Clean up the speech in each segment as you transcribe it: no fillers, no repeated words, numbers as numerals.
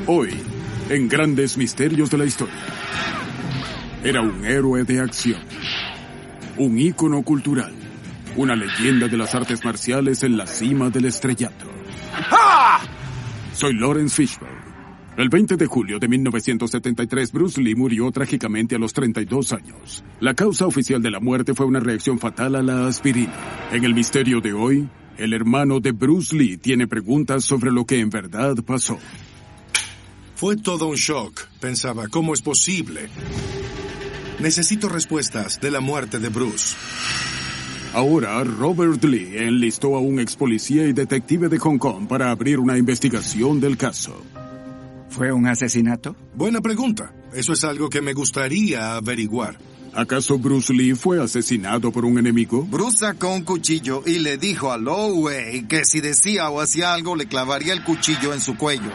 Hoy, en Grandes Misterios de la Historia, era un héroe de acción, un ícono cultural, una leyenda de las artes marciales en la cima del estrellato. ¡Ah! Soy Lawrence Fishburne. El 20 de julio de 1973, Bruce Lee murió trágicamente a los 32 años. La causa oficial de la muerte fue una reacción fatal a la aspirina. En el misterio de hoy, el hermano de Bruce Lee tiene preguntas sobre lo que en verdad pasó. Fue todo un shock. Pensaba, ¿cómo es posible? Necesito respuestas de la muerte de Bruce. Ahora, Robert Lee enlistó a un ex policía y detective de Hong Kong para abrir una investigación del caso. ¿Fue un asesinato? Buena pregunta. Eso es algo que me gustaría averiguar. ¿Acaso Bruce Lee fue asesinado por un enemigo? Bruce sacó un cuchillo y le dijo a Lo Wei que si decía o hacía algo le clavaría el cuchillo en su cuello.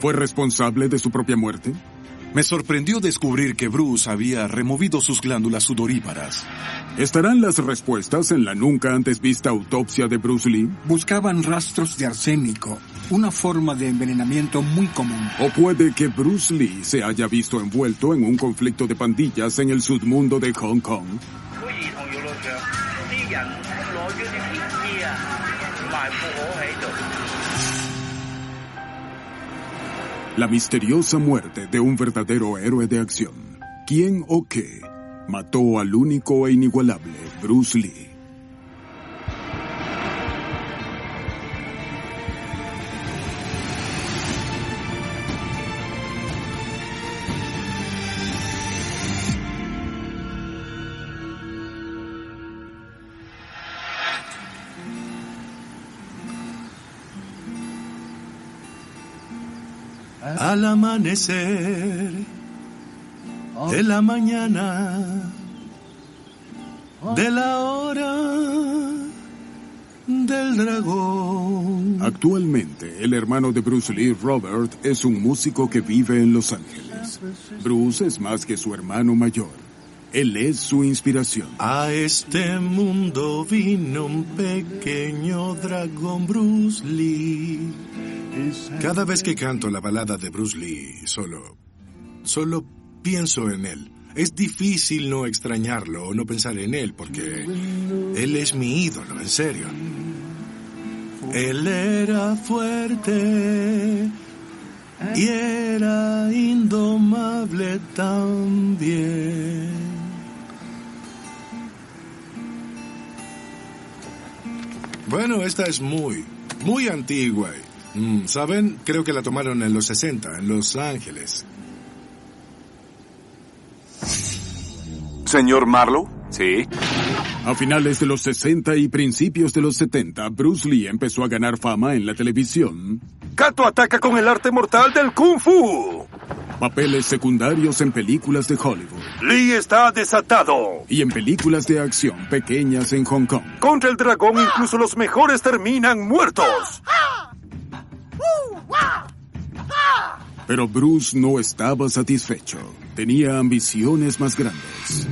¿Fue responsable de su propia muerte? Me sorprendió descubrir que Bruce había removido sus glándulas sudoríparas. ¿Estarán las respuestas en la nunca antes vista autopsia de Bruce Lee? Buscaban rastros de arsénico, una forma de envenenamiento muy común. ¿O puede que Bruce Lee se haya visto envuelto en un conflicto de pandillas en el submundo de Hong Kong? La misteriosa muerte de un verdadero héroe de acción. ¿Quién o qué mató al único e inigualable Bruce Lee? Al amanecer de la mañana, de la hora del dragón. Actualmente, el hermano de Bruce Lee, Robert, es un músico que vive en Los Ángeles. Bruce es más que su hermano mayor. Él es su inspiración. A este mundo vino un pequeño dragón, Bruce Lee. Cada vez que canto la balada de Bruce Lee, solo pienso en él. Es difícil no extrañarlo o no pensar en él porque él es mi ídolo, en serio. Él era fuerte y era indomable también. Bueno, esta es muy antigua. ¿Saben? Creo que la tomaron en los 60, en Los Ángeles. ¿Señor Marlowe? Sí. A finales de los 60 y principios de los 70, Bruce Lee empezó a ganar fama en la televisión. Kato ataca con el arte mortal del Kung Fu. Papeles secundarios en películas de Hollywood. Lee está desatado. Y en películas de acción pequeñas en Hong Kong. Contra el dragón incluso los mejores terminan muertos. Pero Bruce no estaba satisfecho. Tenía ambiciones más grandes.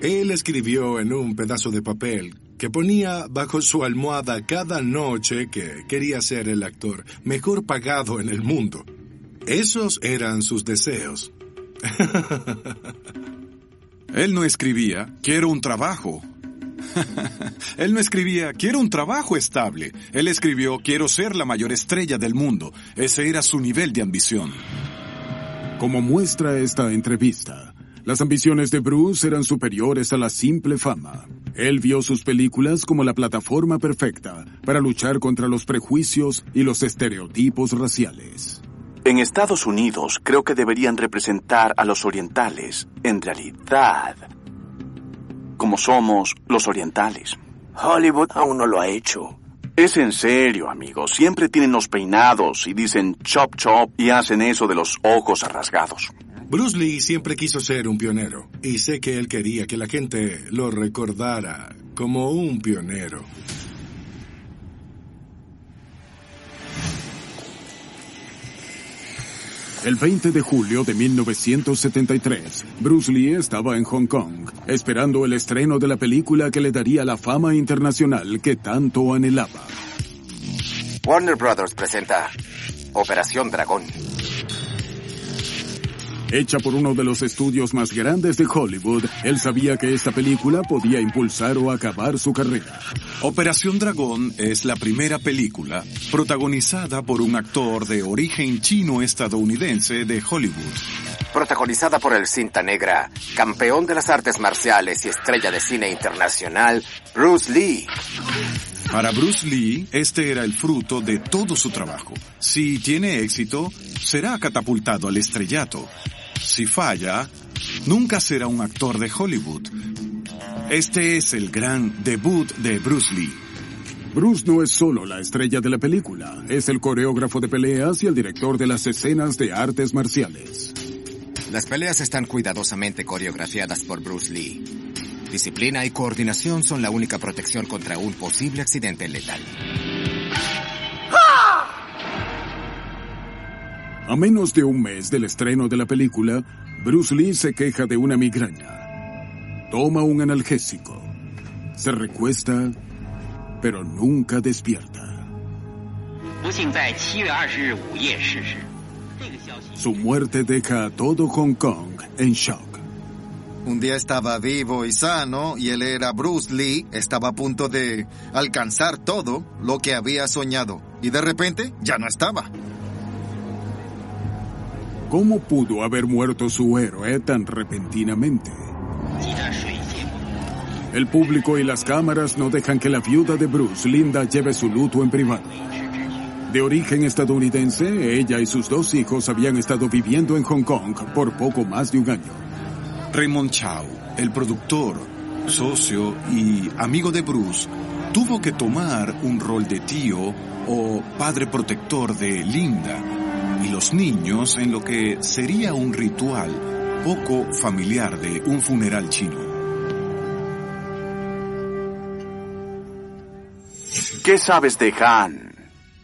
Él escribió en un pedazo de papel que ponía bajo su almohada cada noche que quería ser el actor mejor pagado en el mundo. Esos eran sus deseos. Él no escribía, quiero un trabajo. Él no escribía, quiero un trabajo estable. Él escribió, quiero ser la mayor estrella del mundo. Ese era su nivel de ambición. Como muestra esta entrevista, las ambiciones de Bruce eran superiores a la simple fama. Él vio sus películas como la plataforma perfecta para luchar contra los prejuicios y los estereotipos raciales. En Estados Unidos creo que deberían representar a los orientales, en realidad, como somos los orientales. Hollywood aún no lo ha hecho. Es en serio, amigos. Siempre tienen los peinados y dicen chop chop y hacen eso de los ojos rasgados. Bruce Lee siempre quiso ser un pionero y sé que él quería que la gente lo recordara como un pionero. El 20 de julio de 1973, Bruce Lee estaba en Hong Kong, esperando el estreno de la película que le daría la fama internacional que tanto anhelaba. Warner Brothers presenta Operación Dragón. Hecha por uno de los estudios más grandes de Hollywood, él sabía que esta película podía impulsar o acabar su carrera. Operación Dragón es la primera película protagonizada por un actor de origen chino-estadounidense de Hollywood. Protagonizada por el cinta negra, campeón de las artes marciales y estrella de cine internacional, Bruce Lee. Para Bruce Lee, este era el fruto de todo su trabajo. Si tiene éxito, será catapultado al estrellato. Si falla, nunca será un actor de Hollywood. Este es el gran debut de Bruce Lee. Bruce no es solo la estrella de la película, es el coreógrafo de peleas y el director de las escenas de artes marciales. Las peleas están cuidadosamente coreografiadas por Bruce Lee. Disciplina y coordinación son la única protección contra un posible accidente letal. A menos de un mes del estreno de la película, Bruce Lee se queja de una migraña. Toma un analgésico. Se recuesta, pero nunca despierta. Su muerte deja a todo Hong Kong en shock. Un día estaba vivo y sano, y él era Bruce Lee, estaba a punto de alcanzar todo lo que había soñado, y de repente ya no estaba. ¿Cómo pudo haber muerto su héroe tan repentinamente? El público y las cámaras no dejan que la viuda de Bruce, Linda, lleve su luto en privado. De origen estadounidense, ella y sus 2 hijos habían estado viviendo en Hong Kong por poco más de un año. Raymond Chow, el productor, socio y amigo de Bruce, tuvo que tomar un rol de tío o padre protector de Linda y los niños en lo que sería un ritual poco familiar de un funeral chino. ¿Qué sabes de Han?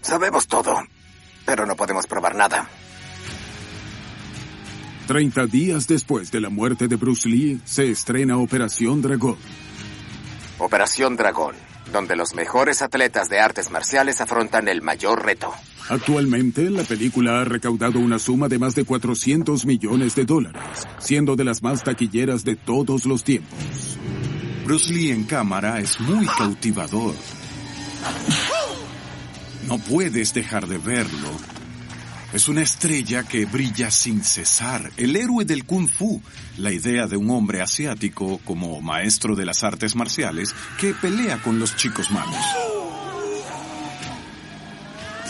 Sabemos todo, pero no podemos probar nada. 30 días después de la muerte de Bruce Lee, se estrena Operación Dragón. Operación Dragón, donde los mejores atletas de artes marciales afrontan el mayor reto. Actualmente, la película ha recaudado una suma de más de $400 millones, siendo de las más taquilleras de todos los tiempos. Bruce Lee en cámara es muy cautivador. No puedes dejar de verlo. Es una estrella que brilla sin cesar, el héroe del Kung Fu, la idea de un hombre asiático como maestro de las artes marciales que pelea con los chicos malos.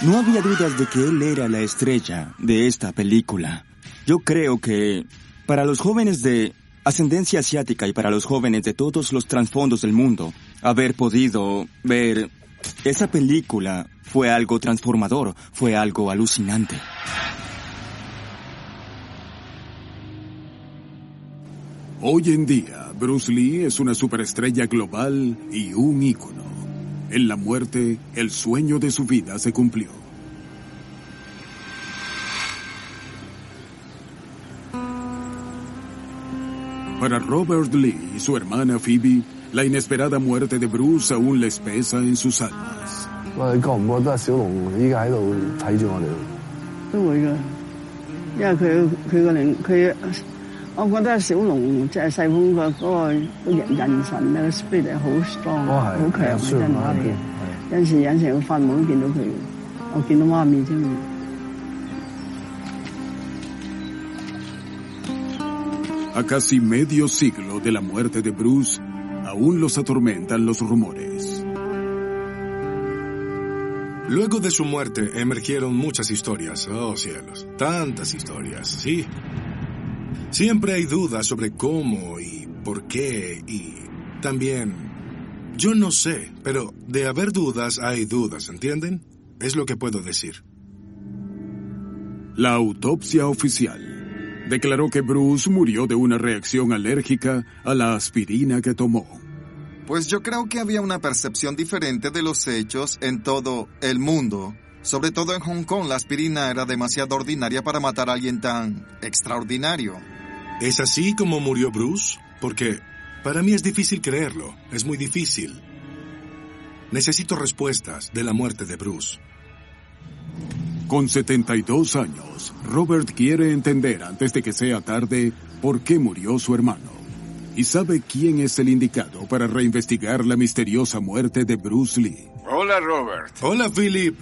No había dudas de que él era la estrella de esta película. Yo creo que para los jóvenes de ascendencia asiática y para los jóvenes de todos los trasfondos del mundo, haber podido ver esa película fue algo transformador, fue algo alucinante. Hoy en día, Bruce Lee es una superestrella global y un ícono. En la muerte, el sueño de su vida se cumplió. Para Robert Lee y su hermana Phoebe, la inesperada muerte de Bruce aún les pesa en sus almas. A casi medio siglo de la muerte de Bruce, aún los atormentan los rumores. Luego de su muerte emergieron muchas historias. Oh, cielos, tantas historias, sí. Siempre hay dudas sobre cómo y por qué y también... Yo no sé, pero de haber dudas hay dudas, ¿entienden? Es lo que puedo decir. La autopsia oficial declaró que Bruce murió de una reacción alérgica a la aspirina que tomó. Pues yo creo que había una percepción diferente de los hechos en todo el mundo. Sobre todo en Hong Kong, la aspirina era demasiado ordinaria para matar a alguien tan extraordinario. ¿Es así como murió Bruce? Porque para mí es difícil creerlo. Es muy difícil. Necesito respuestas de la muerte de Bruce. Con 72 años, Robert quiere entender antes de que sea tarde por qué murió su hermano. Y sabe quién es el indicado para reinvestigar la misteriosa muerte de Bruce Lee. Hola, Robert. Hola, Philip.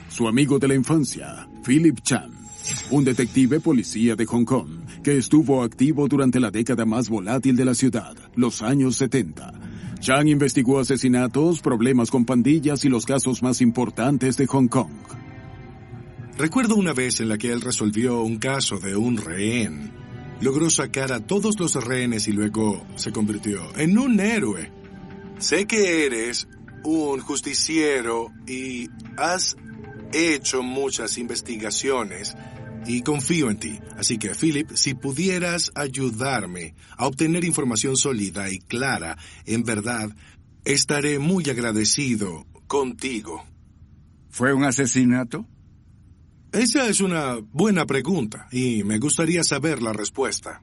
Su amigo de la infancia, Philip Chan, un detective policía de Hong Kong que estuvo activo durante la década más volátil de la ciudad, los años 70. Chan investigó asesinatos, problemas con pandillas y los casos más importantes de Hong Kong. Recuerdo una vez en la que él resolvió un caso de un rehén. Logró sacar a todos los rehenes y luego se convirtió en un héroe. Sé que eres un justiciero y has hecho muchas investigaciones y confío en ti. Así que, Philip, si pudieras ayudarme a obtener información sólida y clara, en verdad, estaré muy agradecido contigo. ¿Fue un asesinato? Esa es una buena pregunta y me gustaría saber la respuesta.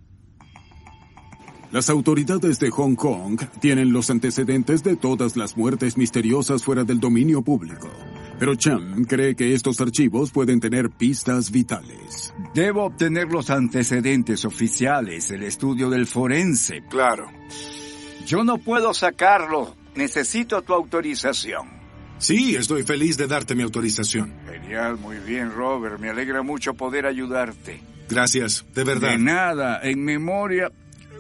Las autoridades de Hong Kong tienen los antecedentes de todas las muertes misteriosas fuera del dominio público. Pero Chan cree que estos archivos pueden tener pistas vitales. Debo obtener los antecedentes oficiales, el estudio del forense. Claro. Yo no puedo sacarlo. Necesito tu autorización. Sí, estoy feliz de darte mi autorización. Genial, muy bien, Robert. Me alegra mucho poder ayudarte. Gracias, de verdad. De nada, en memoria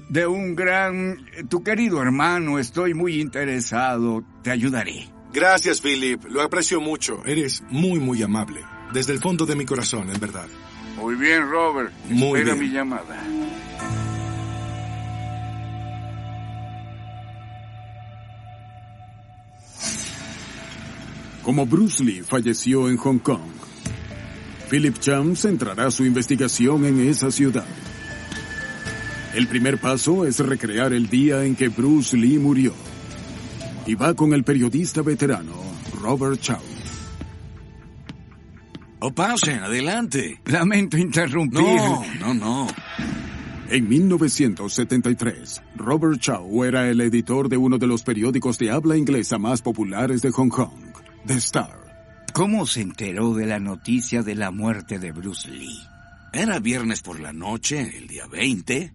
de un tu querido hermano, estoy muy interesado. Te ayudaré. Gracias, Philip. Lo aprecio mucho. Eres muy, muy amable. Desde el fondo de mi corazón, en verdad. Muy bien, Robert. Muy Espera bien. mi llamada. Como Bruce Lee falleció en Hong Kong, Philip Chan centrará su investigación en esa ciudad. El primer paso es recrear el día en que Bruce Lee murió. Y va con el periodista veterano, Robert Chow. Pasen, adelante. Lamento interrumpir. No. En 1973, Robert Chow era el editor de uno de los periódicos de habla inglesa más populares de Hong Kong, The Star. ¿Cómo se enteró de la noticia de la muerte de Bruce Lee? Era viernes por la noche, el día 20,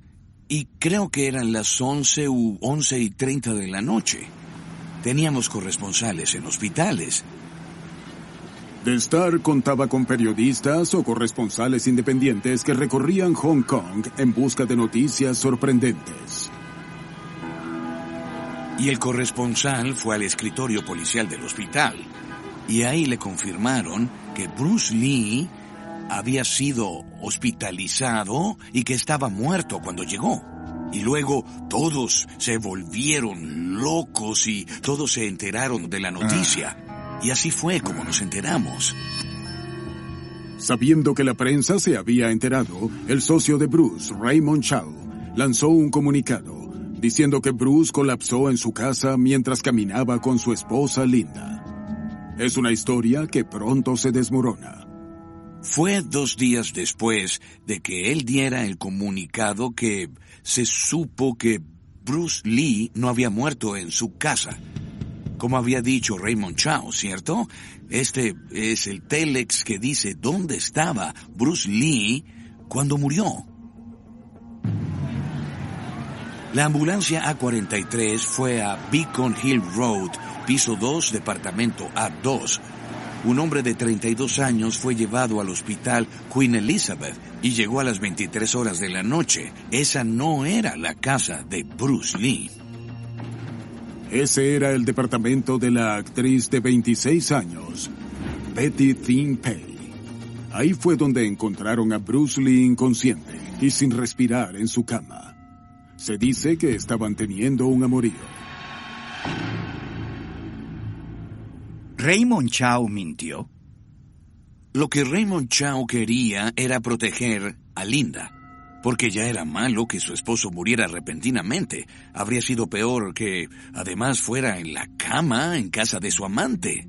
y creo que eran las 11 u 11:30 de la noche. Teníamos corresponsales en hospitales. The Star contaba con periodistas o corresponsales independientes que recorrían Hong Kong en busca de noticias sorprendentes. Y el corresponsal fue al escritorio policial del hospital. Y ahí le confirmaron que Bruce Lee había sido hospitalizado y que estaba muerto cuando llegó. Y luego todos se volvieron locos y todos se enteraron de la noticia. Y así fue como nos enteramos. Sabiendo que la prensa se había enterado, el socio de Bruce, Raymond Chow, lanzó un comunicado diciendo que Bruce colapsó en su casa mientras caminaba con su esposa Linda. Es una historia que pronto se desmorona. Fue 2 días después de que él diera el comunicado que se supo que Bruce Lee no había muerto en su casa. Como había dicho Raymond Chow, ¿cierto? Este es el telex que dice dónde estaba Bruce Lee cuando murió. La ambulancia A43 fue a Beacon Hill Road, piso 2, departamento A2. Un hombre de 32 años fue llevado al hospital Queen Elizabeth y llegó a las 23 horas de la noche. Esa no era la casa de Bruce Lee. Ese era el departamento de la actriz de 26 años, Betty Thing Pei. Ahí fue donde encontraron a Bruce Lee inconsciente y sin respirar en su cama. Se dice que estaban teniendo un amorío. ¿Raymond Chow mintió? Lo que Raymond Chow quería era proteger a Linda, porque ya era malo que su esposo muriera repentinamente. Habría sido peor que, además, fuera en la cama en casa de su amante.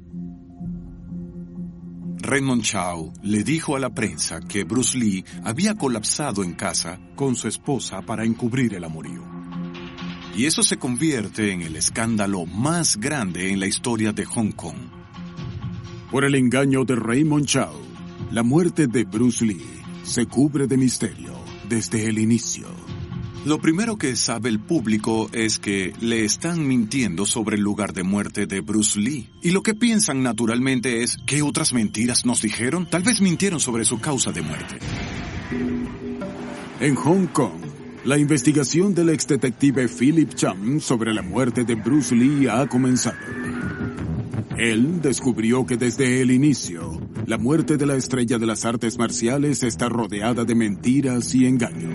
Raymond Chow le dijo a la prensa que Bruce Lee había colapsado en casa con su esposa para encubrir el amorío. Y eso se convierte en el escándalo más grande en la historia de Hong Kong. Por el engaño de Raymond Chow, La muerte de Bruce Lee se cubre de misterio desde el inicio. Lo primero que sabe el público es que le están mintiendo sobre el lugar de muerte de Bruce Lee. Y lo que piensan naturalmente es, ¿qué otras mentiras nos dijeron? Tal vez mintieron sobre su causa de muerte. En Hong Kong, la investigación del exdetective Philip Cham sobre la muerte de Bruce Lee ha comenzado. Él descubrió que desde el inicio, la muerte de la estrella de las artes marciales está rodeada de mentiras y engaño.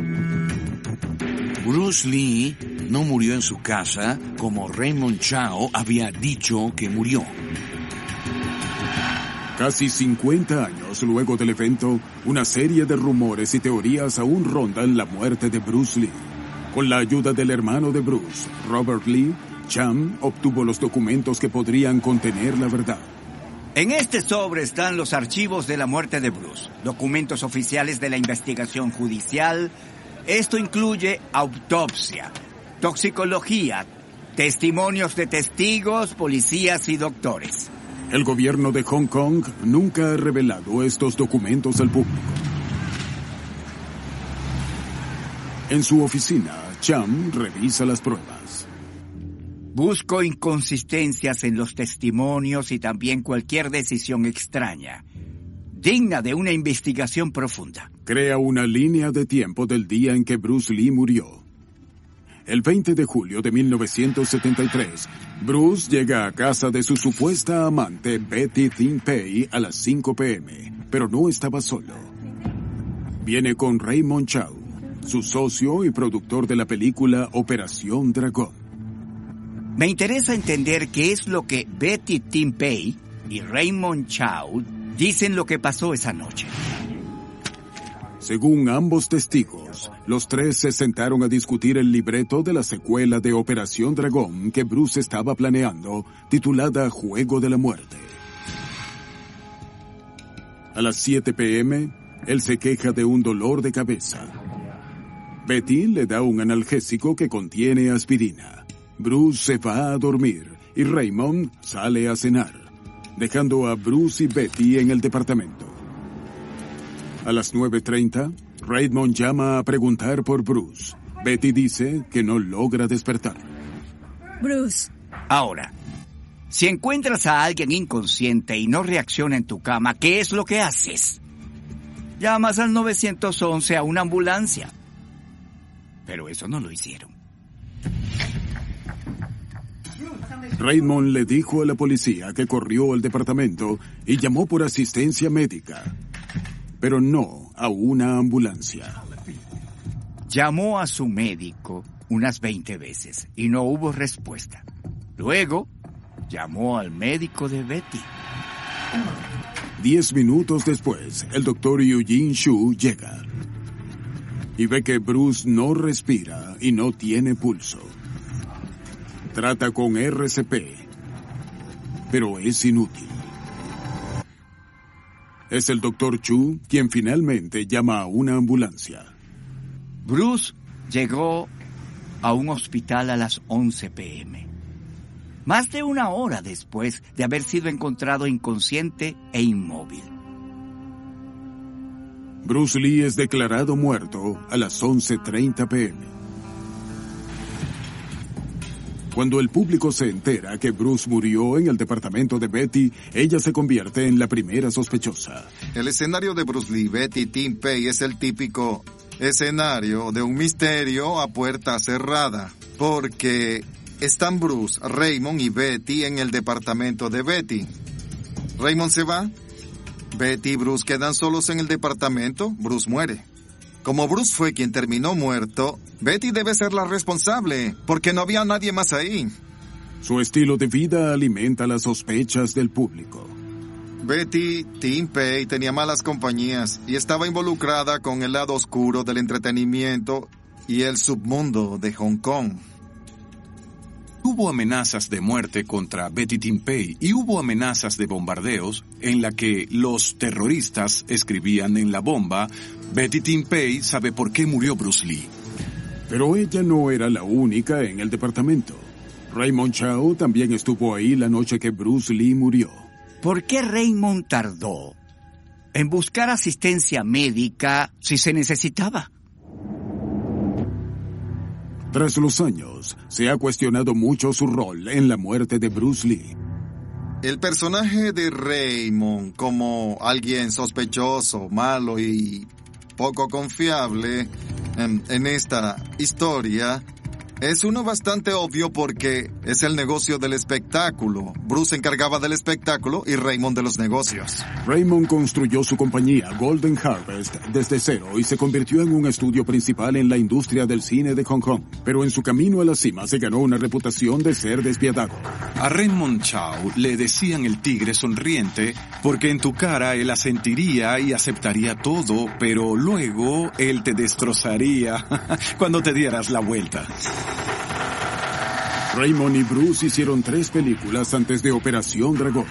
Bruce Lee no murió en su casa como Raymond Chow había dicho que murió. Casi 50 años luego del evento, una serie de rumores y teorías aún rondan la muerte de Bruce Lee. Con la ayuda del hermano de Bruce, Robert Lee, Cham obtuvo los documentos que podrían contener la verdad. En este sobre están los archivos de la muerte de Bruce, documentos oficiales de la investigación judicial. Esto incluye autopsia, toxicología, testimonios de testigos, policías y doctores. El gobierno de Hong Kong nunca ha revelado estos documentos al público. En su oficina, Cham revisa las pruebas. Busco inconsistencias en los testimonios y también cualquier decisión extraña, digna de una investigación profunda. Crea una línea de tiempo del día en que Bruce Lee murió. El 20 de julio de 1973, Bruce llega a casa de su supuesta amante Betty Tin Pei a las 5 p.m., pero no estaba solo. Viene con Raymond Chow, su socio y productor de la película Operación Dragón. Me interesa entender qué es lo que Betty Tin Pei y Raymond Chow dicen lo que pasó esa noche. Según ambos testigos, los tres se sentaron a discutir el libreto de la secuela de Operación Dragón que Bruce estaba planeando, titulada Juego de la Muerte. A las 7 p.m., él se queja de un dolor de cabeza. Betty le da un analgésico que contiene aspirina. Bruce se va a dormir y Raymond sale a cenar, dejando a Bruce y Betty en el departamento. A las 9:30, Raymond llama a preguntar por Bruce. Betty dice que no logra despertar. Bruce. Ahora, si encuentras a alguien inconsciente y no reacciona en tu cama, ¿qué es lo que haces? Llamas al 911 a una ambulancia. Pero eso no lo hicieron. Raymond le dijo a la policía que corrió al departamento y llamó por asistencia médica, pero no a una ambulancia. Llamó a su médico unas 20 veces y no hubo respuesta. Luego, llamó al médico de Betty. 10 minutos después, el doctor Eugene Shu llega y ve que Bruce no respira y no tiene pulso. Trata con RCP, pero es inútil. Es el doctor Chu quien finalmente llama a una ambulancia. Bruce llegó a un hospital a las 11 p.m., más de una hora después de haber sido encontrado inconsciente e inmóvil. Bruce Lee es declarado muerto a las 11:30 p.m. Cuando el público se entera que Bruce murió en el departamento de Betty, ella se convierte en la primera sospechosa. El escenario de Bruce Lee, Betty Tin Pei es el típico escenario de un misterio a puerta cerrada, porque están Bruce, Raymond y Betty en el departamento de Betty. Raymond se va, Betty y Bruce quedan solos en el departamento, Bruce muere. Como Bruce fue quien terminó muerto, Betty debe ser la responsable, porque no había nadie más ahí. Su estilo de vida alimenta las sospechas del público. Betty Tin Pei tenía malas compañías y estaba involucrada con el lado oscuro del entretenimiento y el submundo de Hong Kong. Hubo amenazas de muerte contra Betty Tin Pei y hubo amenazas de bombardeos en la que los terroristas escribían en la bomba: Betty Tin Pei sabe por qué murió Bruce Lee. Pero ella no era la única en el departamento. Raymond Chow también estuvo ahí la noche que Bruce Lee murió. ¿Por qué Raymond tardó en buscar asistencia médica si se necesitaba. Tras los años, se ha cuestionado mucho su rol en la muerte de Bruce Lee. El personaje de Raymond como alguien sospechoso, malo y poco confiable en esta historia es uno bastante obvio porque es el negocio del espectáculo. Bruce se encargaba del espectáculo y Raymond de los negocios. Raymond construyó su compañía Golden Harvest desde cero y se convirtió en un estudio principal en la industria del cine de Hong Kong. Pero en su camino a la cima se ganó una reputación de ser despiadado. A Raymond Chow le decían el tigre sonriente porque en tu cara él asentiría y aceptaría todo, pero luego él te destrozaría cuando te dieras la vuelta. Raymond y Bruce hicieron 3 películas antes de Operación Dragón.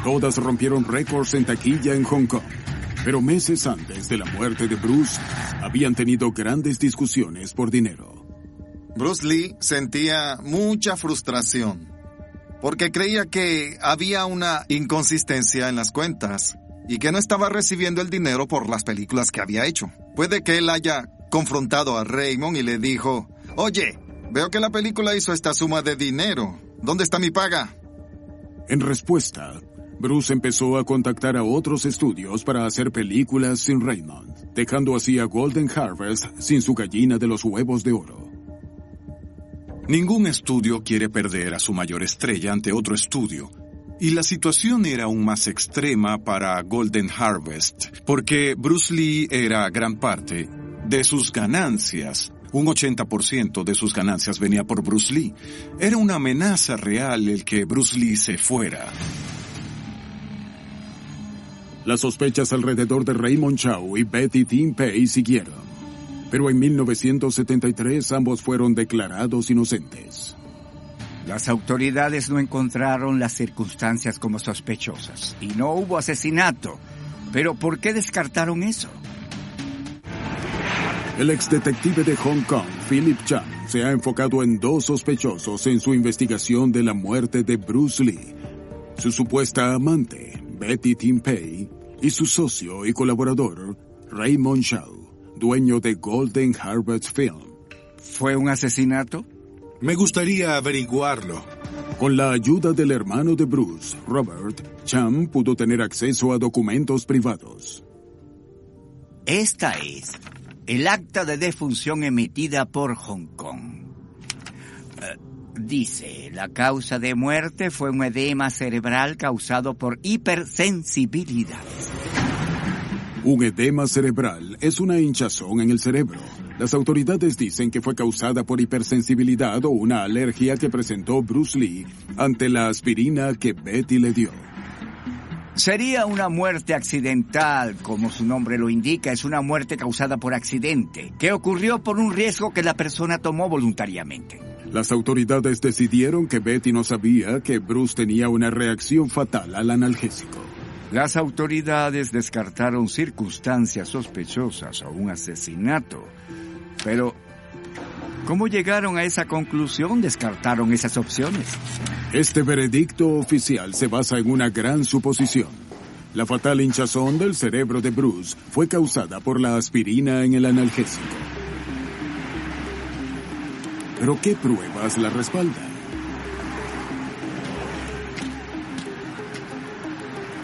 Todas rompieron récords en taquilla en Hong Kong. Pero meses antes de la muerte de Bruce, habían tenido grandes discusiones por dinero. Bruce Lee sentía mucha frustración porque creía que había una inconsistencia en las cuentas y que no estaba recibiendo el dinero por las películas que había hecho. Puede que él haya confrontado a Raymond y le dijo: «Oye, veo que la película hizo esta suma de dinero. ¿Dónde está mi paga?» En respuesta, Bruce empezó a contactar a otros estudios para hacer películas sin Raymond, dejando así a Golden Harvest sin su gallina de los huevos de oro. Ningún estudio quiere perder a su mayor estrella ante otro estudio. Y la situación era aún más extrema para Golden Harvest, porque Bruce Lee era gran parte de sus ganancias. Un 80% de sus ganancias venía por Bruce Lee. Era una amenaza real el que Bruce Lee se fuera. Las sospechas alrededor de Raymond Chow y Betty Tim Pei siguieron. Pero en 1973 ambos fueron declarados inocentes. Las autoridades no encontraron las circunstancias como sospechosas y no hubo asesinato. ¿Pero por qué descartaron eso? El exdetective de Hong Kong, Philip Chan, se ha enfocado en 2 sospechosos en su investigación de la muerte de Bruce Lee: su supuesta amante, Betty Tim Pei, y su socio y colaborador, Raymond Chow, dueño de Golden Harvest Film. ¿Fue un asesinato? Me gustaría averiguarlo. Con la ayuda del hermano de Bruce, Robert, Chan pudo tener acceso a documentos privados. Esta es el acta de defunción emitida por Hong Kong. Dice, la causa de muerte fue un edema cerebral causado por hipersensibilidad. Un edema cerebral es una hinchazón en el cerebro. Las autoridades dicen que fue causada por hipersensibilidad o una alergia que presentó Bruce Lee ante la aspirina que Betty le dio. Sería una muerte accidental, como su nombre lo indica, es una muerte causada por accidente, que ocurrió por un riesgo que la persona tomó voluntariamente. Las autoridades decidieron que Betty no sabía que Bruce tenía una reacción fatal al analgésico. Las autoridades descartaron circunstancias sospechosas o un asesinato. Pero, ¿cómo llegaron a esa conclusión? ¿Descartaron esas opciones? Este veredicto oficial se basa en una gran suposición. La fatal hinchazón del cerebro de Bruce fue causada por la aspirina en el analgésico. ¿Pero qué pruebas la respaldan?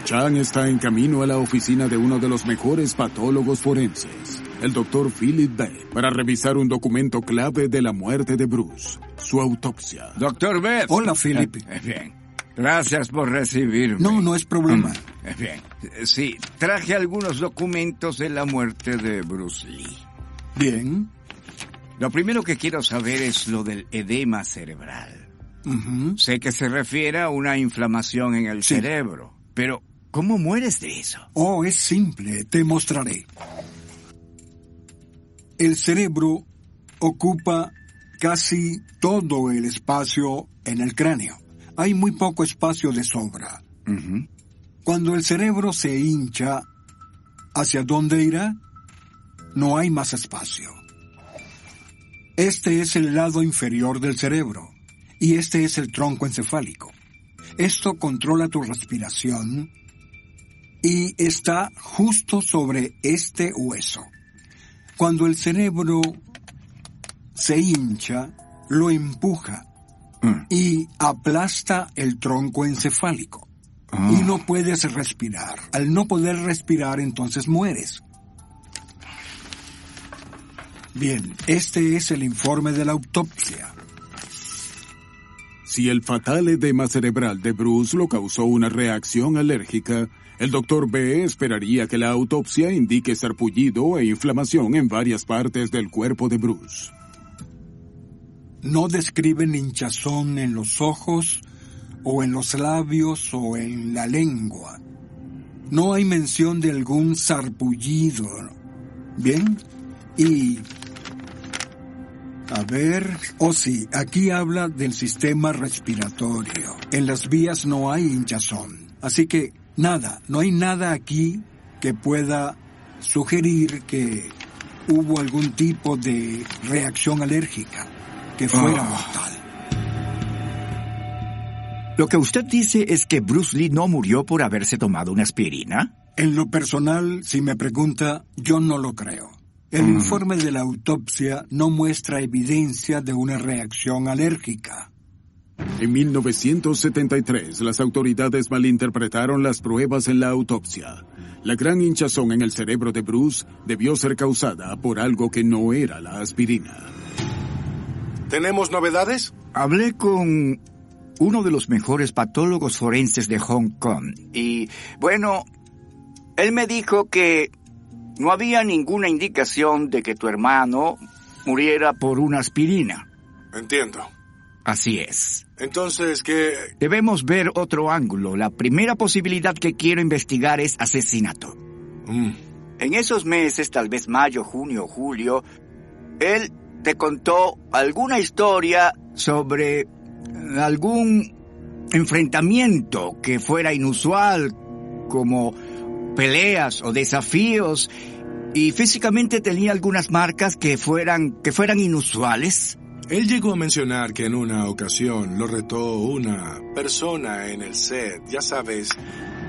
Chan está en camino a la oficina de uno de los mejores patólogos forenses, el Dr. Philip Beth, para revisar un documento clave de la muerte de Bruce, su autopsia. Dr. Beth. Hola, Philip. Bien. Gracias por recibirme. No es problema. Bien. Sí, traje algunos documentos de la muerte de Bruce Lee. Bien. Lo primero que quiero saber es lo del edema cerebral. Sé que se refiere a una inflamación en el cerebro, pero ¿cómo mueres de eso? Oh, es simple, te mostraré. El cerebro ocupa casi todo el espacio en el cráneo. Hay muy poco espacio de sobra. Cuando el cerebro se hincha, ¿hacia dónde irá? No hay más espacio. Este es el lado inferior del cerebro y este es el tronco encefálico. Esto controla tu respiración y está justo sobre este hueso. Cuando el cerebro se hincha, lo empuja y aplasta el tronco encefálico. Y no puedes respirar. Al no poder respirar, entonces mueres. Bien, este es el informe de la autopsia. Si el fatal edema cerebral de Bruce lo causó una reacción alérgica, el Dr. B esperaría que la autopsia indique sarpullido e inflamación en varias partes del cuerpo de Bruce. No describen hinchazón en los ojos, o en los labios, o en la lengua. No hay mención de algún sarpullido. ¿Bien? Y... a ver... sí, aquí habla del sistema respiratorio. En las vías no hay hinchazón. Así que, no hay nada aquí que pueda sugerir que hubo algún tipo de reacción alérgica que fuera mortal. Lo que usted dice es que Bruce Lee no murió por haberse tomado una aspirina. En lo personal, si me pregunta, yo no lo creo. El informe de la autopsia no muestra evidencia de una reacción alérgica. En 1973, las autoridades malinterpretaron las pruebas en la autopsia. La gran hinchazón en el cerebro de Bruce debió ser causada por algo que no era la aspirina. ¿Tenemos novedades? Hablé con uno de los mejores patólogos forenses de Hong Kong y, bueno, él me dijo que no había ninguna indicación de que tu hermano muriera por una aspirina. Entiendo. Así es. Entonces, ¿qué? Debemos ver otro ángulo. La primera posibilidad que quiero investigar es asesinato. En esos meses, tal vez mayo, junio, julio, él te contó alguna historia sobre algún enfrentamiento que fuera inusual, como peleas o desafíos, y físicamente tenía algunas marcas que fueran inusuales. Él llegó a mencionar que en una ocasión lo retó una persona en el set. Ya sabes,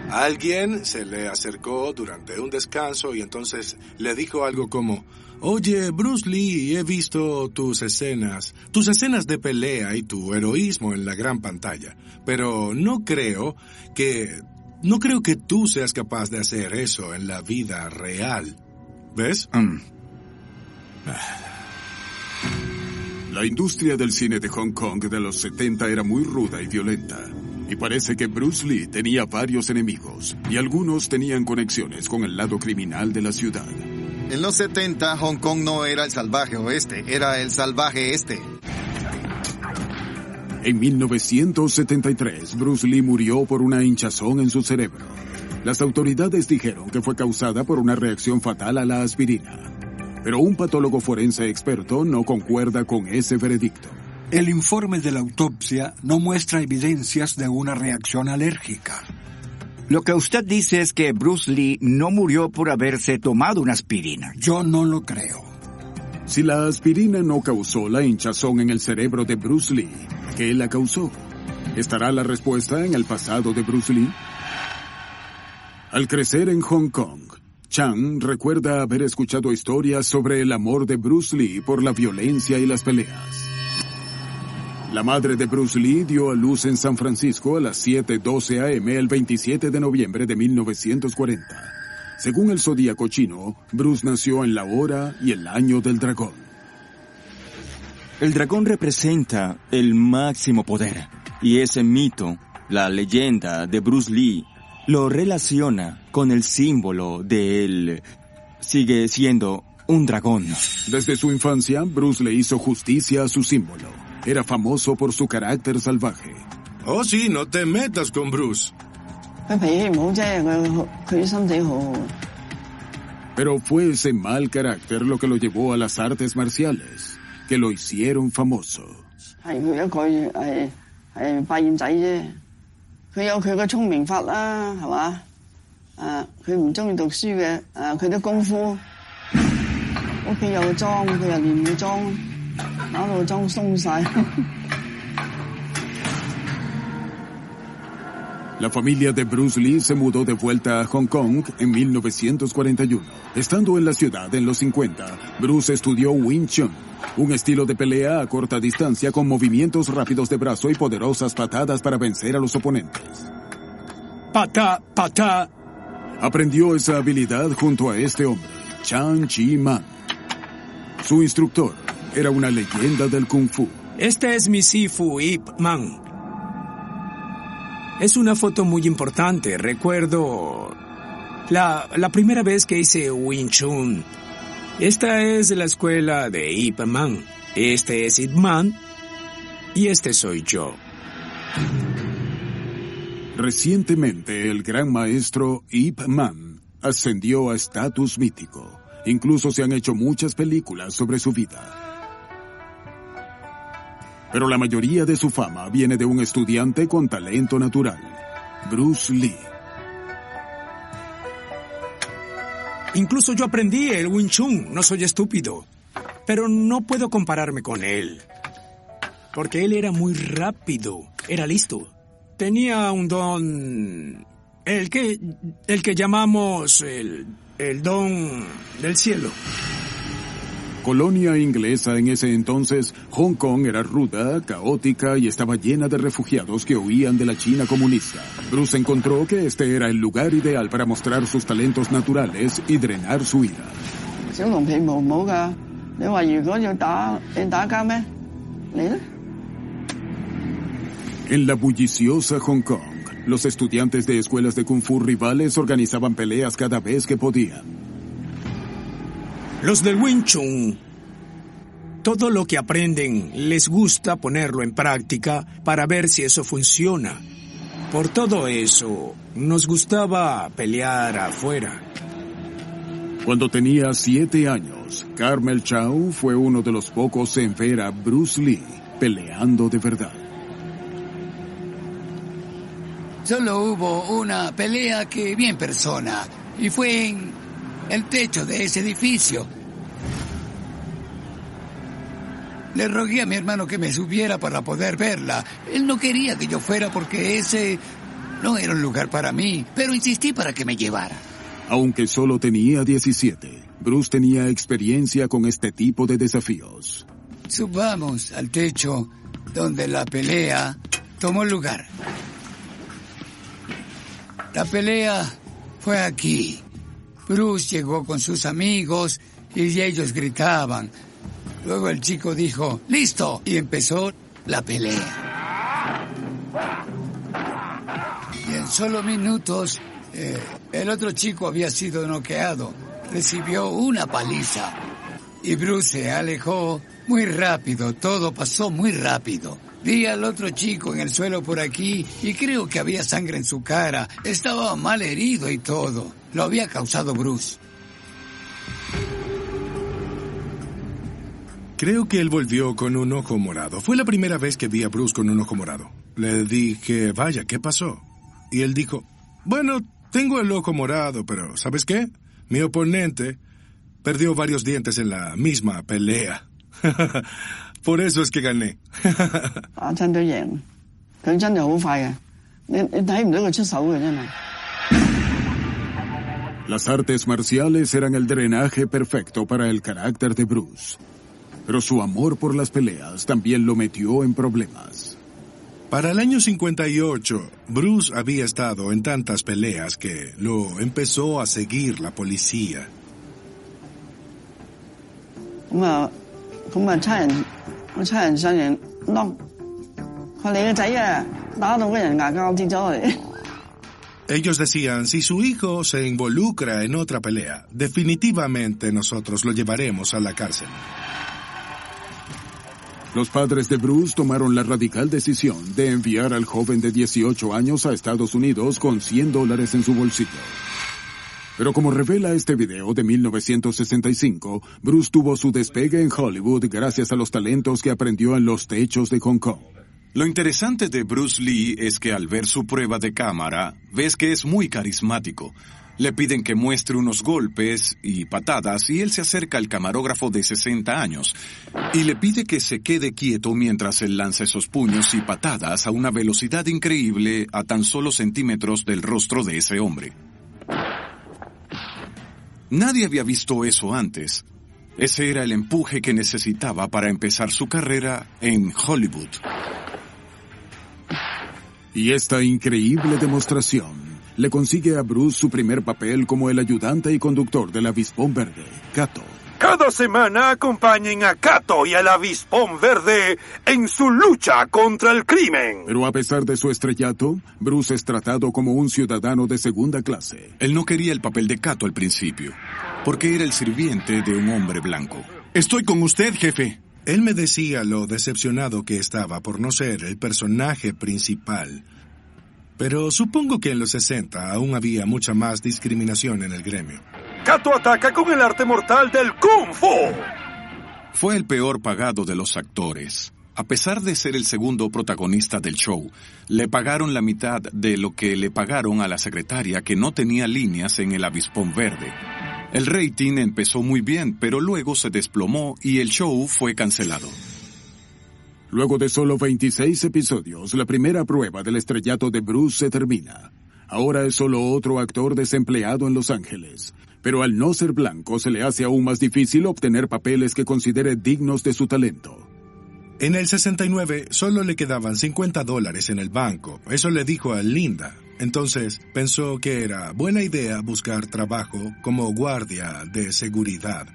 alguien se le acercó durante un descanso y entonces le dijo algo como: oye, Bruce Lee, he visto tus escenas de pelea y tu heroísmo en la gran pantalla, pero no creo que tú seas capaz de hacer eso en la vida real. ¿Ves? La industria del cine de Hong Kong de los 70 era muy ruda y violenta, y parece que Bruce Lee tenía varios enemigos, y algunos tenían conexiones con el lado criminal de la ciudad. En los 70, Hong Kong no era el salvaje oeste, era el salvaje este. En 1973, Bruce Lee murió por una hinchazón en su cerebro. Las autoridades dijeron que fue causada por una reacción fatal a la aspirina. Pero un patólogo forense experto no concuerda con ese veredicto. El informe de la autopsia no muestra evidencias de una reacción alérgica. Lo que usted dice es que Bruce Lee no murió por haberse tomado una aspirina. Yo no lo creo. Si la aspirina no causó la hinchazón en el cerebro de Bruce Lee, ¿qué la causó? ¿Estará la respuesta en el pasado de Bruce Lee? Al crecer en Hong Kong, Chang recuerda haber escuchado historias sobre el amor de Bruce Lee por la violencia y las peleas. La madre de Bruce Lee dio a luz en San Francisco a las 7:12 a.m. el 27 de noviembre de 1940. Según el zodíaco chino, Bruce nació en la hora y el año del dragón. El dragón representa el máximo poder, y ese mito, la leyenda de Bruce Lee, lo relaciona con el símbolo de él. Sigue siendo un dragón. Desde su infancia, Bruce le hizo justicia a su símbolo. Era famoso por su carácter salvaje. Oh, sí, no te metas con Bruce. Pero fue ese mal carácter lo que lo llevó a las artes marciales, que lo hicieron famoso. La familia de Bruce Lee se mudó de vuelta a Hong Kong en 1941. Estando en la ciudad en los 50, Bruce estudió Wing Chun, un estilo de pelea a corta distancia con movimientos rápidos de brazo y poderosas patadas para vencer a los oponentes. Patá. Aprendió esa habilidad junto a este hombre, Chan Chi Man. Su instructor era una leyenda del Kung Fu. Este es mi Sifu Ip Man. Es una foto muy importante. Recuerdo la primera vez que hice Wing Chun. Esta es la escuela de Ip Man. Este es Ip Man y este soy yo. Recientemente, el gran maestro Ip Man ascendió a estatus mítico. Incluso se han hecho muchas películas sobre su vida. Pero la mayoría de su fama viene de un estudiante con talento natural, Bruce Lee. Incluso yo aprendí el Wing Chun, no soy estúpido. Pero no puedo compararme con él. Porque él era muy rápido, era listo. Tenía un don... El que llamamos el don del cielo. Colonia inglesa en ese entonces, Hong Kong era ruda, caótica y estaba llena de refugiados que huían de la China comunista. Bruce encontró que este era el lugar ideal para mostrar sus talentos naturales y drenar su ira. En la bulliciosa Hong Kong, los estudiantes de escuelas de Kung Fu rivales organizaban peleas cada vez que podían. Los del Wing Chun, todo lo que aprenden les gusta ponerlo en práctica para ver si eso funciona. Por todo eso, nos gustaba pelear afuera. Cuando tenía 7 años, Carmel Chow fue uno de los pocos en ver a Bruce Lee peleando de verdad. Solo hubo una pelea que vi en persona, y fue en el techo de ese edificio. Le rogué a mi hermano que me subiera para poder verla. Él no quería que yo fuera porque ese no era un lugar para mí, pero insistí para que me llevara. Aunque solo tenía 17, Bruce tenía experiencia con este tipo de desafíos. Subamos al techo donde la pelea tomó lugar. La pelea fue aquí. Bruce llegó con sus amigos y ellos gritaban. Luego el chico dijo, ¡listo! Y empezó la pelea. Y en solo minutos, el otro chico había sido noqueado. Recibió una paliza. Y Bruce se alejó muy rápido. Todo pasó muy rápido. Vi al otro chico en el suelo por aquí y creo que había sangre en su cara. Estaba mal herido y todo. Lo había causado Bruce. Creo que él volvió con un ojo morado. Fue la primera vez que vi a Bruce con un ojo morado. Le dije, vaya, ¿qué pasó? Y él dijo, bueno, tengo el ojo morado, pero ¿sabes qué? Mi oponente perdió varios dientes en la misma pelea. Por eso es que gané. Las artes marciales eran el drenaje perfecto para el carácter de Bruce. Pero su amor por las peleas también lo metió en problemas. Para el año 58, Bruce había estado en tantas peleas que lo empezó a seguir la policía. Ellos decían, si su hijo se involucra en otra pelea, definitivamente nosotros lo llevaremos a la cárcel. Los padres de Bruce tomaron la radical decisión de enviar al joven de 18 años a Estados Unidos con $100 en su bolsillo. Pero como revela este video de 1965, Bruce tuvo su despegue en Hollywood gracias a los talentos que aprendió en los techos de Hong Kong. Lo interesante de Bruce Lee es que al ver su prueba de cámara, ves que es muy carismático. Le piden que muestre unos golpes y patadas y él se acerca al camarógrafo de 60 años y le pide que se quede quieto mientras él lanza esos puños y patadas a una velocidad increíble a tan solo centímetros del rostro de ese hombre. Nadie había visto eso antes. Ese era el empuje que necesitaba para empezar su carrera en Hollywood. Y esta increíble demostración le consigue a Bruce su primer papel como el ayudante y conductor del Avispón Verde, Kato. Cada semana acompañen a Kato y al Avispón Verde en su lucha contra el crimen. Pero a pesar de su estrellato, Bruce es tratado como un ciudadano de segunda clase. Él no quería el papel de Kato al principio, porque era el sirviente de un hombre blanco. Estoy con usted, jefe. Él me decía lo decepcionado que estaba por no ser el personaje principal. Pero supongo que en los 60 aún había mucha más discriminación en el gremio. Kato ataca con el arte mortal del Kung Fu. Fue el peor pagado de los actores. A pesar de ser el segundo protagonista del show, le pagaron la mitad de lo que le pagaron a la secretaria que no tenía líneas en el Avispón Verde. El rating empezó muy bien, pero luego se desplomó y el show fue cancelado. Luego de solo 26 episodios, la primera prueba del estrellato de Bruce se termina. Ahora es solo otro actor desempleado en Los Ángeles. Pero al no ser blanco, se le hace aún más difícil obtener papeles que considere dignos de su talento. En el 69, solo le quedaban $50 en el banco. Eso le dijo a Linda. Entonces, pensó que era buena idea buscar trabajo como guardia de seguridad.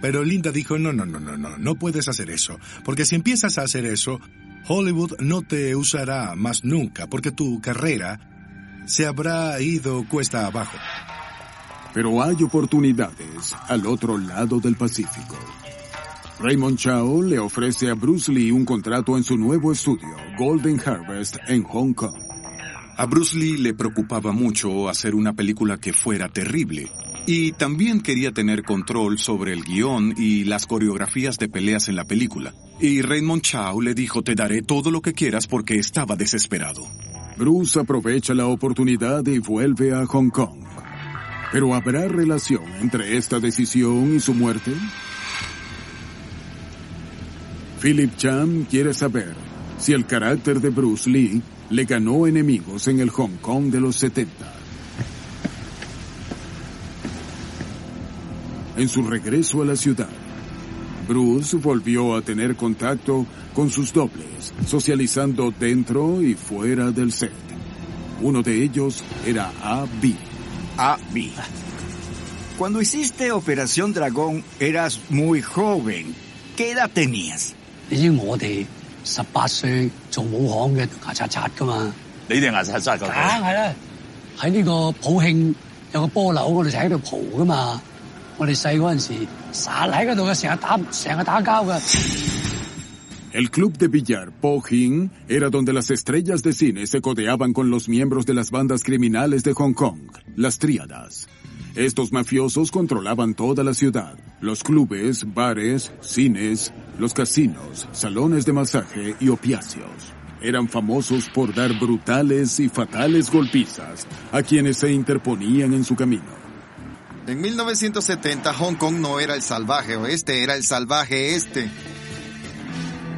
Pero Linda dijo, no puedes hacer eso, porque si empiezas a hacer eso, Hollywood no te usará más nunca, porque tu carrera se habrá ido cuesta abajo. Pero hay oportunidades al otro lado del Pacífico. Raymond Chow le ofrece a Bruce Lee un contrato en su nuevo estudio, Golden Harvest, en Hong Kong. A Bruce Lee le preocupaba mucho hacer una película que fuera terrible. Y también quería tener control sobre el guión y las coreografías de peleas en la película. Y Raymond Chow le dijo, te daré todo lo que quieras porque estaba desesperado. Bruce aprovecha la oportunidad y vuelve a Hong Kong. ¿Pero habrá relación entre esta decisión y su muerte? Philip Chan quiere saber si el carácter de Bruce Lee le ganó enemigos en el Hong Kong de los 70. En su regreso a la ciudad, Bruce volvió a tener contacto con sus dobles, socializando dentro y fuera del set. Uno de ellos era A.B. A.B. Cuando hiciste Operación Dragón, eras muy joven. ¿Qué edad tenías? 你知我哋18歲做武行嘅牙刷刷㗎嘛？你哋牙刷刷㗎？梗係啦，喺呢個普慶有個波樓，我哋就喺度蒲㗎嘛。我哋細嗰陣時，實喺嗰度嘅，成日打交㗎。 El club de billar Po Hin era donde las estrellas de cine se codeaban con los miembros de las bandas criminales de Hong Kong, las tríadas. Estos mafiosos controlaban toda la ciudad, los clubes, bares, cines, los casinos, salones de masaje y opiáceos. Eran famosos por dar brutales y fatales golpizas a quienes se interponían en su camino. En 1970, Hong Kong no era el salvaje oeste, era el salvaje este.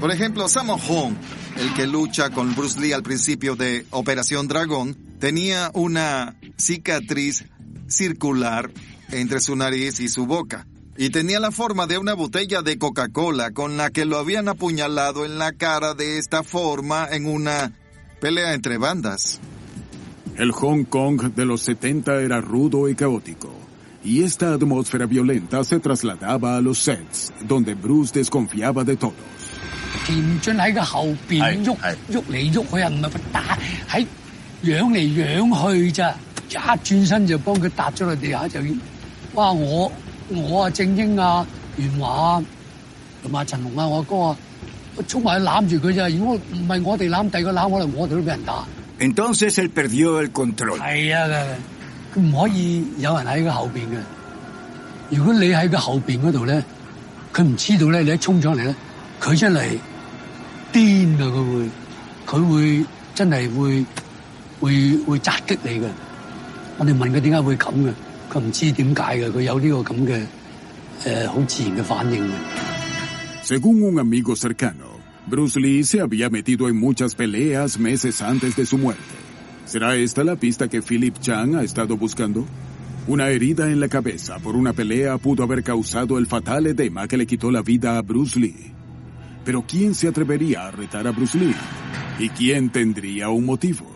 Por ejemplo, Sammo Hung, el que lucha con Bruce Lee al principio de Operación Dragón, tenía una cicatriz circular entre su nariz y su boca. Y tenía la forma de una botella de Coca-Cola con la que lo habían apuñalado en la cara de esta forma en una pelea entre bandas. El Hong Kong de los 70 era rudo y caótico. Y esta atmósfera violenta se trasladaba a los sets, donde Bruce desconfiaba de todos. 劍津喺個後邊喐嚟喐去啊，唔係打，喺仰嚟仰去咋，一轉身就幫佢搭咗落地下就已經，哇！我啊正英啊袁華啊同埋陳龍啊我哥啊，衝埋去攬住佢咋，如果唔係我哋攬第二個攬，可能我哋都俾人打。Entonces él perdió el control. 係啊，佢唔可以有人喺佢後邊嘅。如果你喺佢後邊嗰度咧，佢唔知道咧，你一衝上嚟咧，佢真係癲啊！佢會。佢會真係會襲擊你嘅。我哋問佢點解會咁嘅，佢唔知點解嘅，佢有呢個咁嘅好自然嘅反應嘅。Según un amigo cercano, Bruce Lee se había metido en muchas peleas meses antes de su muerte. ¿Será esta la pista que Philip Chan ha estado buscando? Una herida en la cabeza por una pelea pudo haber causado el fatal edema que le quitó la vida a Bruce Lee. Pero ¿quién se atrevería a retar a Bruce Lee? ¿Y quién tendría un motivo?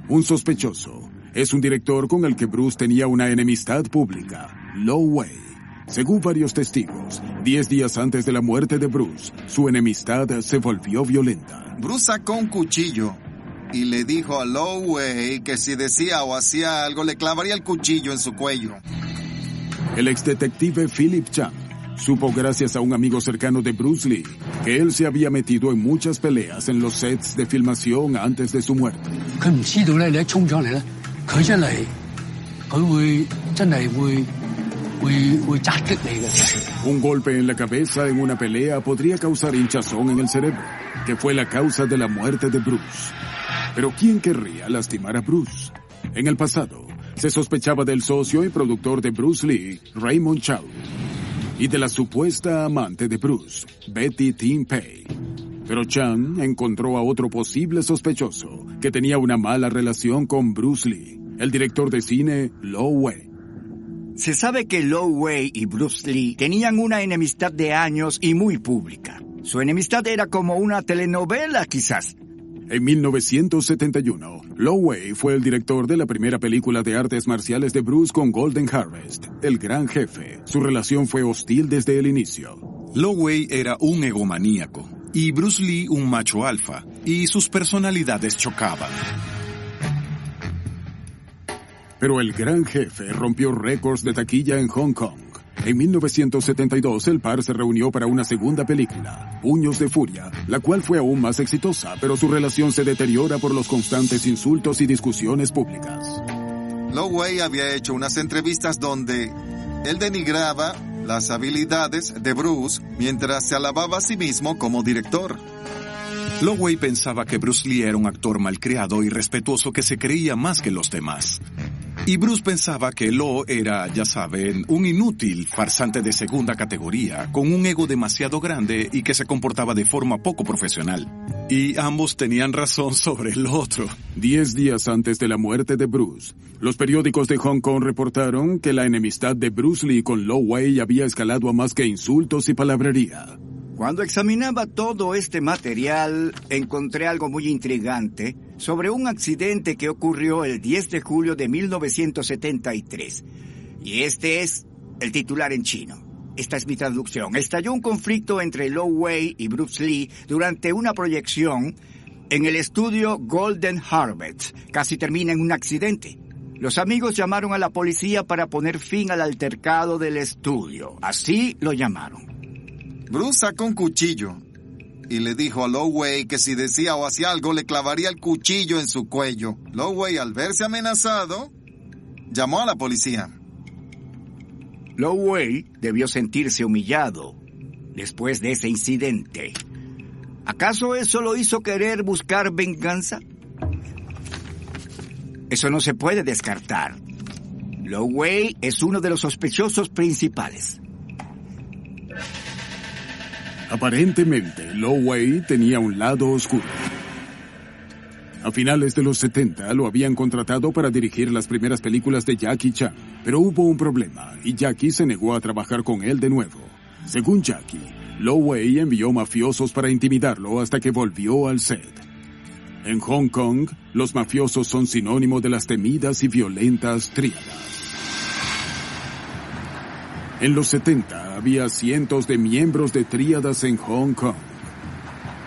Un sospechoso es un director con el que Bruce tenía una enemistad pública, Lo Wei. Según varios testigos, 10 días antes de la muerte de Bruce, su enemistad se volvió violenta. Bruce sacó un cuchillo y le dijo a Lo Wei que si decía o hacía algo le clavaría el cuchillo en su cuello. El exdetective Philip Chan supo gracias a un amigo cercano de Bruce Lee que él se había metido en muchas peleas en los sets de filmación antes de su muerte. Un golpe en la cabeza en una pelea podría causar hinchazón en el cerebro, que fue la causa de la muerte de Bruce. Pero ¿quién querría lastimar a Bruce? En el pasado, se sospechaba del socio y productor de Bruce Lee, Raymond Chow, y de la supuesta amante de Bruce, Betty Tin Pei. Pero Chan encontró a otro posible sospechoso que tenía una mala relación con Bruce Lee, el director de cine Lo Wei. Se sabe que Lo Wei y Bruce Lee tenían una enemistad de años y muy pública. Su enemistad era como una telenovela, quizás. En 1971, Lo Wei fue el director de la primera película de artes marciales de Bruce con Golden Harvest, El Gran Jefe. Su relación fue hostil desde el inicio. Lo Wei era un egomaníaco y Bruce Lee un macho alfa, y sus personalidades chocaban. Pero El Gran Jefe rompió récords de taquilla en Hong Kong. En 1972, el par se reunió para una segunda película, Puños de Furia, la cual fue aún más exitosa, pero su relación se deteriora por los constantes insultos y discusiones públicas. Lo Wei había hecho unas entrevistas donde él denigraba las habilidades de Bruce mientras se alababa a sí mismo como director. Lo Wei pensaba que Bruce Lee era un actor malcriado y respetuoso que se creía más que los demás. Y Bruce pensaba que Lo era, ya saben, un inútil farsante de segunda categoría, con un ego demasiado grande y que se comportaba de forma poco profesional. Y ambos tenían razón sobre el otro. 10 días antes de la muerte de Bruce, los periódicos de Hong Kong reportaron que la enemistad de Bruce Lee con Lo Wei había escalado a más que insultos y palabrería. Cuando examinaba todo este material, encontré algo muy intrigante sobre un accidente que ocurrió el 10 de julio de 1973. Y este es el titular en chino. Esta es mi traducción. Estalló un conflicto entre Lo Wei y Bruce Lee durante una proyección en el estudio Golden Harvest. Casi termina en un accidente. Los amigos llamaron a la policía para poner fin al altercado del estudio. Así lo llamaron. Bruce sacó un cuchillo y le dijo a Lo Wei que si decía o hacía algo le clavaría el cuchillo en su cuello. Lo Wei, al verse amenazado, llamó a la policía. Lo Wei debió sentirse humillado después de ese incidente. ¿Acaso eso lo hizo querer buscar venganza? Eso no se puede descartar. Lo Wei es uno de los sospechosos principales. Aparentemente, Lo Wei tenía un lado oscuro. A finales de los 70 lo habían contratado para dirigir las primeras películas de Jackie Chan, pero hubo un problema y Jackie se negó a trabajar con él de nuevo. Según Jackie, Lo Wei envió mafiosos para intimidarlo hasta que volvió al set. En Hong Kong, los mafiosos son sinónimo de las temidas y violentas tríadas. En los 70 había cientos de miembros de tríadas en Hong Kong.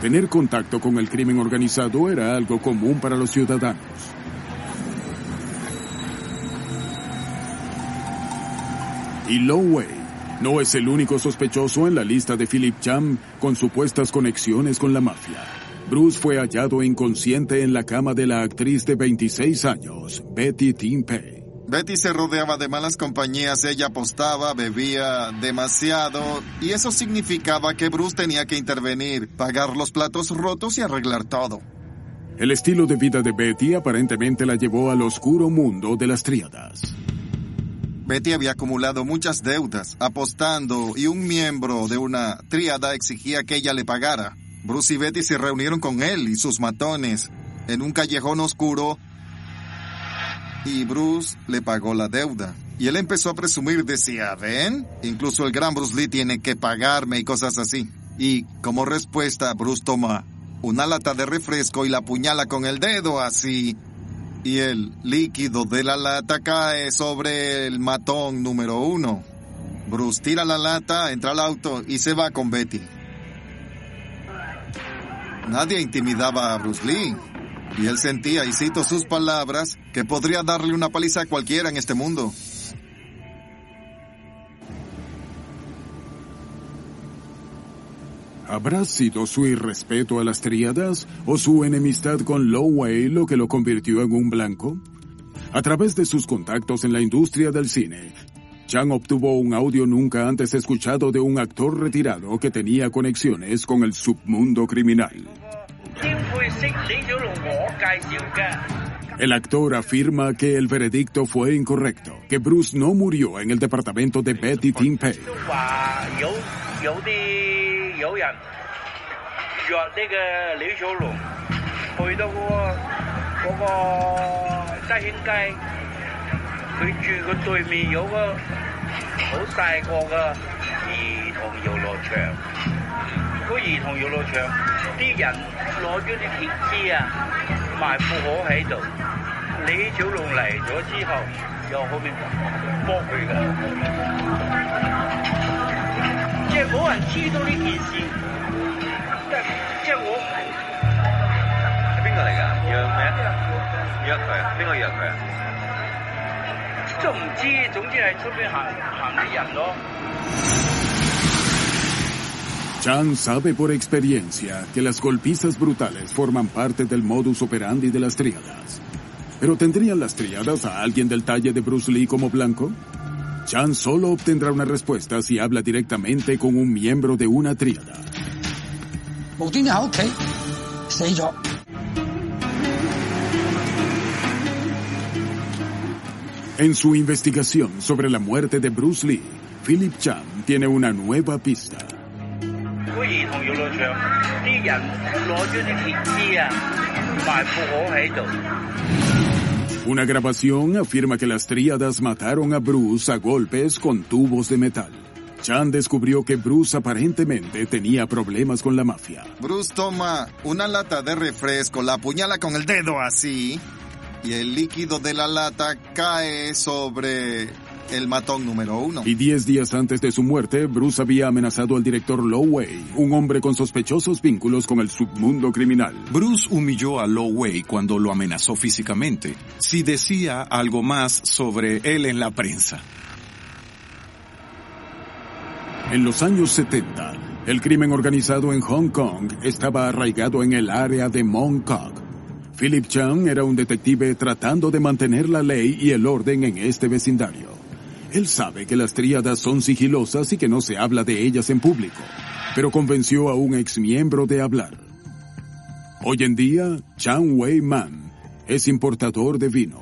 Tener contacto con el crimen organizado era algo común para los ciudadanos. Y Lo Wei no es el único sospechoso en la lista de Philip Chan con supuestas conexiones con la mafia. Bruce fue hallado inconsciente en la cama de la actriz de 26 años, Betty Tin Pei. Betty se rodeaba de malas compañías, ella apostaba, bebía demasiado, y eso significaba que Bruce tenía que intervenir, pagar los platos rotos y arreglar todo. El estilo de vida de Betty aparentemente la llevó al oscuro mundo de las tríadas. Betty había acumulado muchas deudas, apostando, y un miembro de una tríada exigía que ella le pagara. Bruce y Betty se reunieron con él y sus matones en un callejón oscuro, y Bruce le pagó la deuda. Y él empezó a presumir, decía, ¿ven? Incluso el gran Bruce Lee tiene que pagarme y cosas así. Y como respuesta, Bruce toma una lata de refresco y la apuñala con el dedo así. Y el líquido de la lata cae sobre el matón número 1. Bruce tira la lata, entra al auto y se va con Betty. Nadie intimidaba a Bruce Lee. Y él sentía, y cito sus palabras, que podría darle una paliza a cualquiera en este mundo. ¿Habrá sido su irrespeto a las tríadas o su enemistad con Lo Wei lo que lo convirtió en un blanco? A través de sus contactos en la industria del cine, Chan obtuvo un audio nunca antes escuchado de un actor retirado que tenía conexiones con el submundo criminal. El actor afirma que el veredicto fue incorrecto, que Bruce no murió en el departamento de Betty Ting Pei. Chan sabe por experiencia que las golpizas brutales forman parte del modus operandi de las tríadas. ¿Pero tendrían las tríadas a alguien del talle de Bruce Lee como blanco? Chan solo obtendrá una respuesta si habla directamente con un miembro de una tríada. En su investigación sobre la muerte de Bruce Lee, Philip Chan tiene una nueva pista. Una grabación afirma que las tríadas mataron a Bruce a golpes con tubos de metal. Chan descubrió que Bruce aparentemente tenía problemas con la mafia. Bruce toma una lata de refresco, la apuñala con el dedo así, y el líquido de la lata cae sobre el matón número 1. Y 10 días antes de su muerte, Bruce había amenazado al director Lo Wei, un hombre con sospechosos vínculos con el submundo criminal. Bruce humilló a Lo Wei cuando lo amenazó físicamente, si decía algo más sobre él en la prensa. En los años 70, el crimen organizado en Hong Kong estaba arraigado en el área de Mong Kok. Philip Chan era un detective tratando de mantener la ley y el orden en este vecindario. Él sabe que las tríadas son sigilosas y que no se habla de ellas en público, pero convenció a un exmiembro de hablar. Hoy en día, Chan Wei Man es importador de vinos.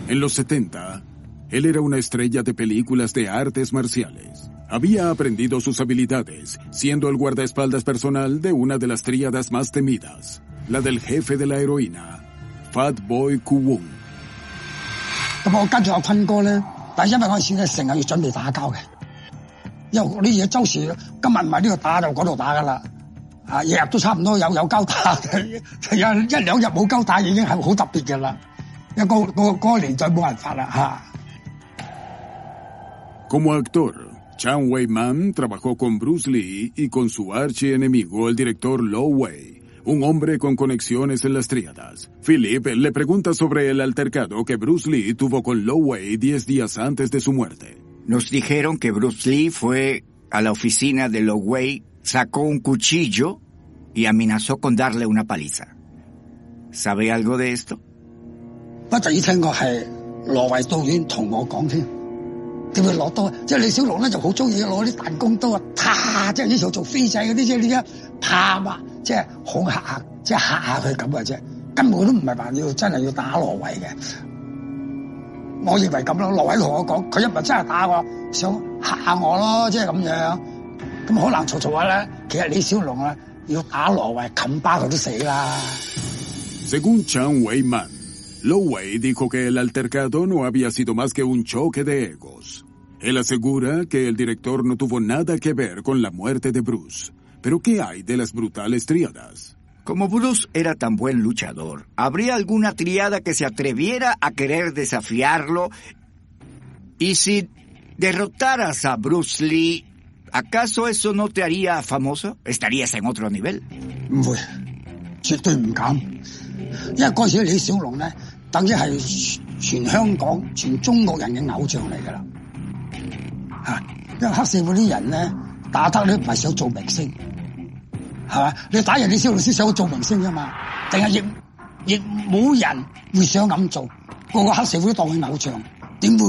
En los 70, él era una estrella de películas de artes marciales. Había aprendido sus habilidades, siendo el guardaespaldas personal de una de las tríadas más temidas, la del jefe de la heroína, Fat Boy Kuwung. Como actor, Chan Wei Man trabajó con Bruce Lee y con su archienemigo, el director Lo Wei, un hombre con conexiones en las tríadas. Philip le pregunta sobre el altercado que Bruce Lee tuvo con Lo Wei 10 días antes de su muerte. Nos dijeron que Bruce Lee fue a la oficina de Lo Wei, sacó un cuchillo y amenazó con darle una paliza. ¿Sabe algo de esto? 即係嚇下佢咁嘅啫，根本都唔係話真係要打羅偉嘅。我認為咁咯，羅偉同我講，佢一咪真係打我，想嚇我咯，即係咁樣。咁可能嘈下咧，其實李小龍啊要打羅偉，冚巴佢都死啦。Según Chan Wei-man, Lo Wei dijo que el altercado no había sido más que un choque de egos. Él asegura que el director no tuvo nada que ver con la muerte de Bruce. ¿Pero qué hay de las brutales tríadas? Como Bruce era tan buen luchador, ¿habría alguna tríada que se atreviera a querer desafiarlo? Y si derrotaras a Bruce Lee, ¿acaso eso no te haría famoso? ¿Estarías en otro nivel? 唔會，絕對唔敢。因為嗰時李小龍咧，等於係全香港、全中國人嘅偶像嚟㗎啦。因為黑社會啲人咧打得咧唔係想做明星，係嘛？你打人李小龍先想做明星㗎嘛？定係亦冇人會想咁做，個個黑社會都當佢偶像，點會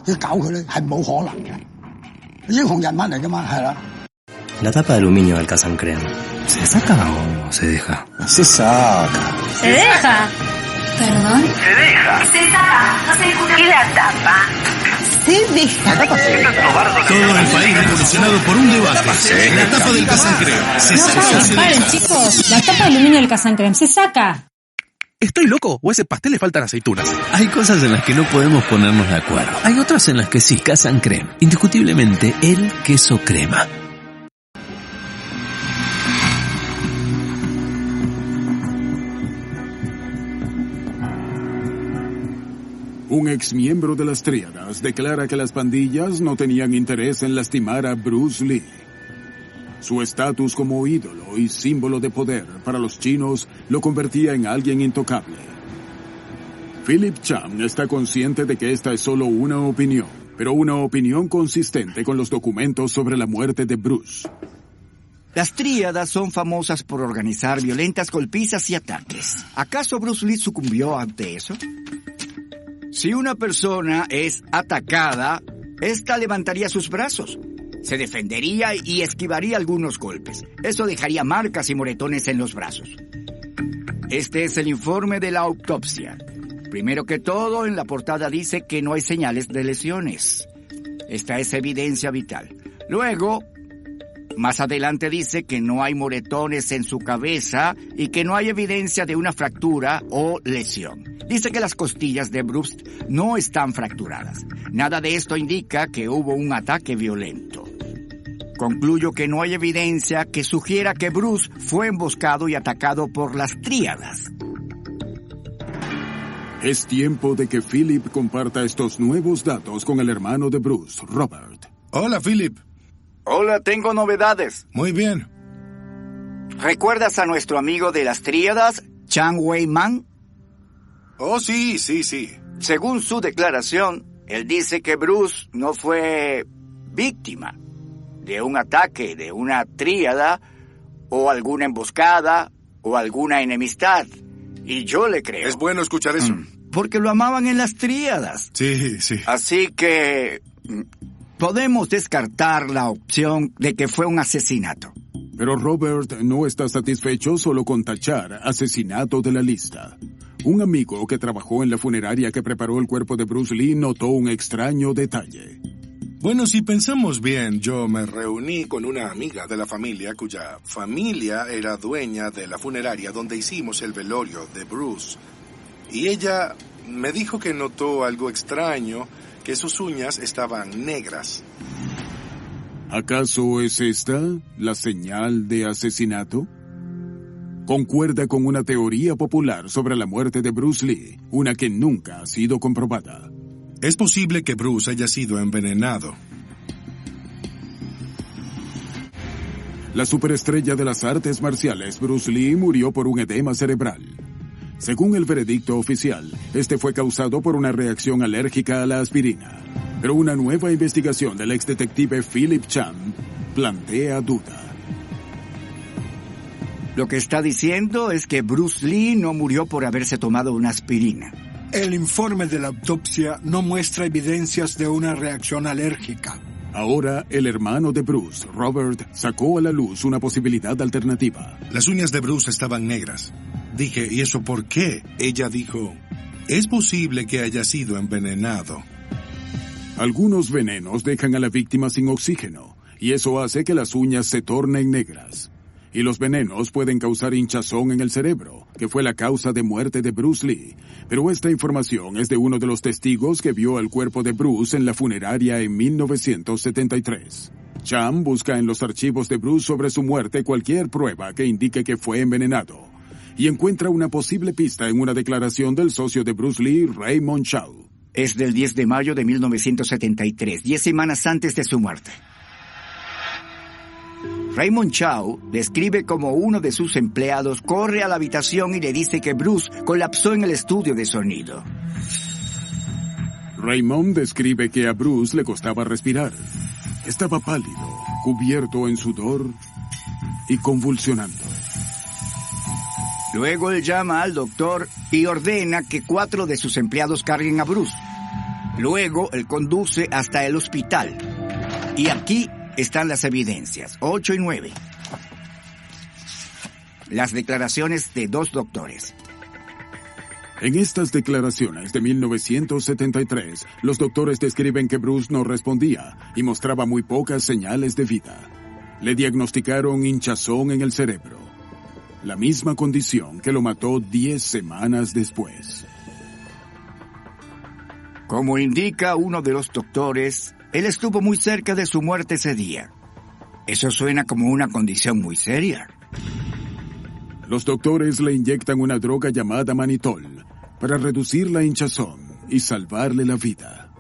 去搞佢咧？係冇可能嘅，英雄人物嚟㗎嘛，係啦。La tapa de aluminio del Casancrem, ¿se saca o se deja? Se saca. ¿Se deja? ¿Perdón? Se deja. Se saca. No se discute. ¿Y la tapa? Se deja. La tapa se deja. Todo el país revolucionado por un debate. La tapa del Casancrem. Se saca. Paren, chicos. La tapa de aluminio del Casancrem se saca. ¿Estoy loco o a ese pastel le faltan aceitunas? Hay cosas en las que no podemos ponernos de acuerdo. Hay otras en las que sí. Casancrem. Indiscutiblemente el queso crema. Un exmiembro de las tríadas declara que las pandillas no tenían interés en lastimar a Bruce Lee. Su estatus como ídolo y símbolo de poder para los chinos lo convertía en alguien intocable. Philip Chan está consciente de que esta es solo una opinión, pero una opinión consistente con los documentos sobre la muerte de Bruce. Las tríadas son famosas por organizar violentas golpizas y ataques. ¿Acaso Bruce Lee sucumbió ante eso? Si una persona es atacada, ésta levantaría sus brazos, se defendería y esquivaría algunos golpes. Eso dejaría marcas y moretones en los brazos. Este es el informe de la autopsia. Primero que todo, en la portada dice que no hay señales de lesiones. Esta es evidencia vital. Luego, más adelante dice que no hay moretones en su cabeza y que no hay evidencia de una fractura o lesión. Dice que las costillas de Bruce no están fracturadas. Nada de esto indica que hubo un ataque violento. Concluyo que no hay evidencia que sugiera que Bruce fue emboscado y atacado por las tríadas. Es tiempo de que Philip comparta estos nuevos datos con el hermano de Bruce, Robert. Hola, Philip. Hola, tengo novedades. Muy bien. ¿Recuerdas a nuestro amigo de las tríadas, Chan Wei-man? Oh, sí. Según su declaración, él dice que Bruce no fue víctima de un ataque de una tríada o alguna emboscada o alguna enemistad. Y yo le creo. Es bueno escuchar eso. Porque lo amaban en las tríadas. Sí. Así que podemos descartar la opción de que fue un asesinato. Pero Robert no está satisfecho solo con tachar asesinato de la lista. Un amigo que trabajó en la funeraria que preparó el cuerpo de Bruce Lee notó un extraño detalle. Bueno, si pensamos bien, yo me reuní con una amiga de la familia cuya familia era dueña de la funeraria donde hicimos el velorio de Bruce. Y ella me dijo que notó algo extraño, que sus uñas estaban negras. ¿Acaso es esta la señal de asesinato? Concuerda con una teoría popular sobre la muerte de Bruce Lee, una que nunca ha sido comprobada. Es posible que Bruce haya sido envenenado. La superestrella de las artes marciales, Bruce Lee, murió por un edema cerebral. Según el veredicto oficial, este fue causado por una reacción alérgica a la aspirina. Pero una nueva investigación del exdetective Philip Chan plantea duda. Lo que está diciendo es que Bruce Lee no murió por haberse tomado una aspirina. El informe de la autopsia no muestra evidencias de una reacción alérgica. Ahora, el hermano de Bruce, Robert, sacó a la luz una posibilidad alternativa. Las uñas de Bruce estaban negras. Dije, ¿y eso por qué? Ella dijo, es posible que haya sido envenenado. Algunos venenos dejan a la víctima sin oxígeno, y eso hace que las uñas se tornen negras. Y los venenos pueden causar hinchazón en el cerebro, que fue la causa de muerte de Bruce Lee. Pero esta información es de uno de los testigos que vio el cuerpo de Bruce en la funeraria en 1973. Cham busca en los archivos de Bruce sobre su muerte cualquier prueba que indique que fue envenenado, y encuentra una posible pista en una declaración del socio de Bruce Lee, Raymond Chow. Es del 10 de mayo de 1973, 10 semanas antes de su muerte. Raymond Chow describe cómo uno de sus empleados corre a la habitación y le dice que Bruce colapsó en el estudio de sonido. Raymond describe que a Bruce le costaba respirar. Estaba pálido, cubierto en sudor y convulsionando. Luego él llama al doctor y ordena que 4 de sus empleados carguen a Bruce. Luego él conduce hasta el hospital. Y aquí están las evidencias, 8 y 9. Las declaraciones de 2 doctores. En estas declaraciones de 1973, los doctores describen que Bruce no respondía y mostraba muy pocas señales de vida. Le diagnosticaron hinchazón en el cerebro, la misma condición que lo mató 10 semanas después. Como indica uno de los doctores, él estuvo muy cerca de su muerte ese día. Eso suena como una condición muy seria. Los doctores le inyectan una droga llamada manitol para reducir la hinchazón y salvarle la vida.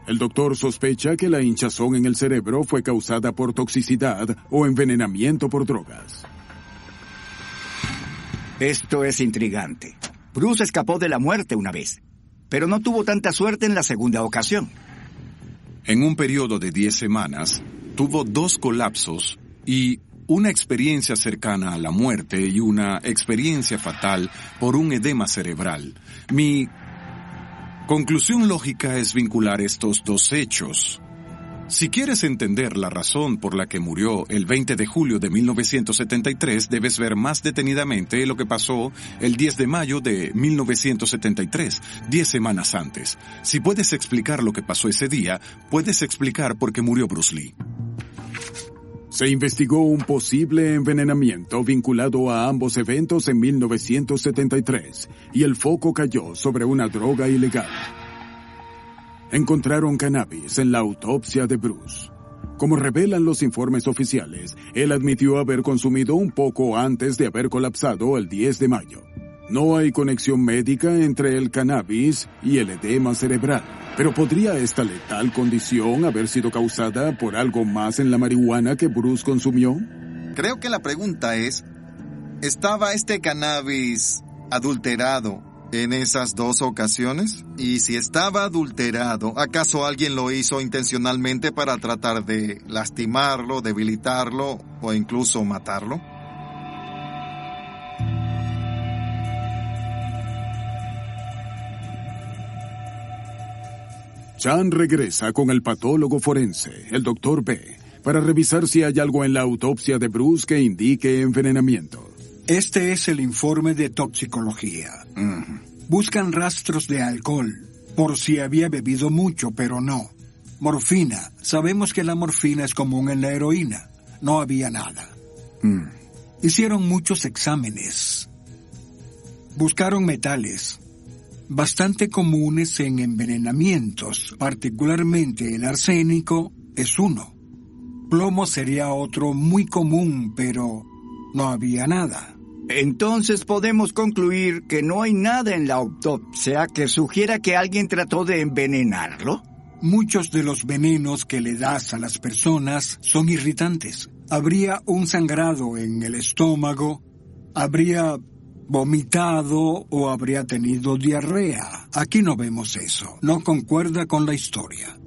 El doctor sospecha que la hinchazón en el cerebro fue causada por toxicidad o envenenamiento por drogas. Esto es intrigante. Bruce escapó de la muerte una vez, pero no tuvo tanta suerte en la segunda ocasión. En un periodo de 10 semanas, tuvo 2 colapsos y una experiencia cercana a la muerte y una experiencia fatal por un edema cerebral. Mi conclusión lógica es vincular estos 2 hechos. Si quieres entender la razón por la que murió el 20 de julio de 1973, debes ver más detenidamente lo que pasó el 10 de mayo de 1973, 10 semanas antes. Si puedes explicar lo que pasó ese día, puedes explicar por qué murió Bruce Lee. Se investigó un posible envenenamiento vinculado a ambos eventos en 1973, y el foco cayó sobre una droga ilegal. Encontraron cannabis en la autopsia de Bruce. Como revelan los informes oficiales, él admitió haber consumido un poco antes de haber colapsado el 10 de mayo. No hay conexión médica entre el cannabis y el edema cerebral, pero ¿podría esta letal condición haber sido causada por algo más en la marihuana que Bruce consumió? Creo que la pregunta es, ¿estaba este cannabis adulterado en esas 2 ocasiones? Y si estaba adulterado, ¿acaso alguien lo hizo intencionalmente para tratar de lastimarlo, debilitarlo o incluso matarlo? Chan regresa con el patólogo forense, el Dr. B, para revisar si hay algo en la autopsia de Bruce que indique envenenamiento. Este es el informe de toxicología. Buscan rastros de alcohol, por si había bebido mucho, pero no. Morfina. Sabemos que la morfina es común en la heroína. No había nada. Hicieron muchos exámenes. Buscaron metales, bastante comunes en envenenamientos, particularmente el arsénico es uno. Plomo sería otro muy común, pero no había nada. Entonces podemos concluir que no hay nada en la autopsia que sugiera que alguien trató de envenenarlo. Muchos de los venenos que le das a las personas son irritantes. Habría un sangrado en el estómago, habría vomitado o habría tenido diarrea. Aquí no vemos eso. No concuerda con la historia.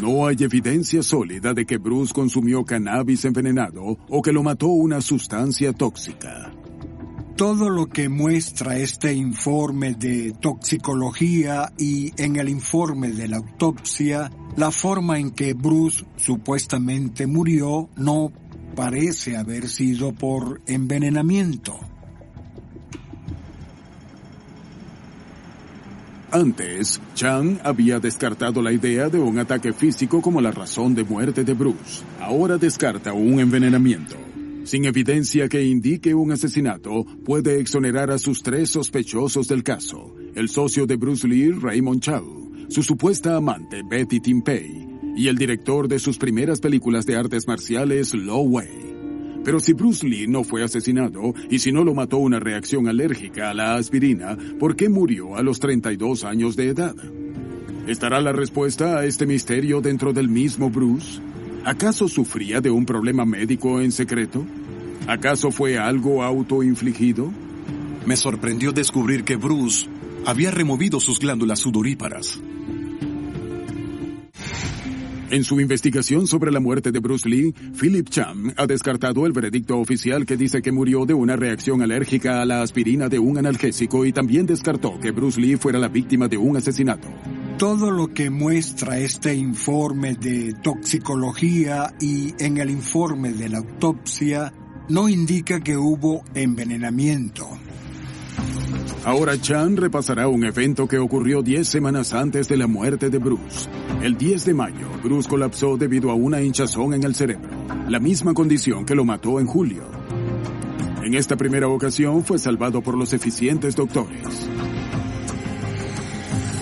No hay evidencia sólida de que Bruce consumió cannabis envenenado o que lo mató una sustancia tóxica. Todo lo que muestra este informe de toxicología y en el informe de la autopsia La forma en que Bruce supuestamente murió no parece haber sido por envenenamiento. Antes, Chan había descartado la idea de un ataque físico como la razón de muerte de Bruce. Ahora descarta un envenenamiento. Sin evidencia que indique un asesinato, puede exonerar a sus 3 sospechosos del caso: el socio de Bruce Lee, Raymond Chow, su supuesta amante, Betty Timpei, y el director de sus primeras películas de artes marciales, Lo Wei. Pero si Bruce Lee no fue asesinado, y si no lo mató una reacción alérgica a la aspirina, ¿por qué murió a los 32 años de edad? ¿Estará la respuesta a este misterio dentro del mismo Bruce? ¿Acaso sufría de un problema médico en secreto? ¿Acaso fue algo autoinfligido? Me sorprendió descubrir que Bruce había removido sus glándulas sudoríparas. En su investigación sobre la muerte de Bruce Lee, Philip Chan ha descartado el veredicto oficial que dice que murió de una reacción alérgica a la aspirina de un analgésico, y también descartó que Bruce Lee fuera la víctima de un asesinato. Todo lo que muestra este informe de toxicología y en el informe de la autopsia no indica que hubo envenenamiento. Ahora Chan repasará un evento que ocurrió 10 semanas antes de la muerte de Bruce. El 10 de mayo, Bruce colapsó debido a una hinchazón en el cerebro, la misma condición que lo mató en julio. En esta primera ocasión fue salvado por los eficientes doctores.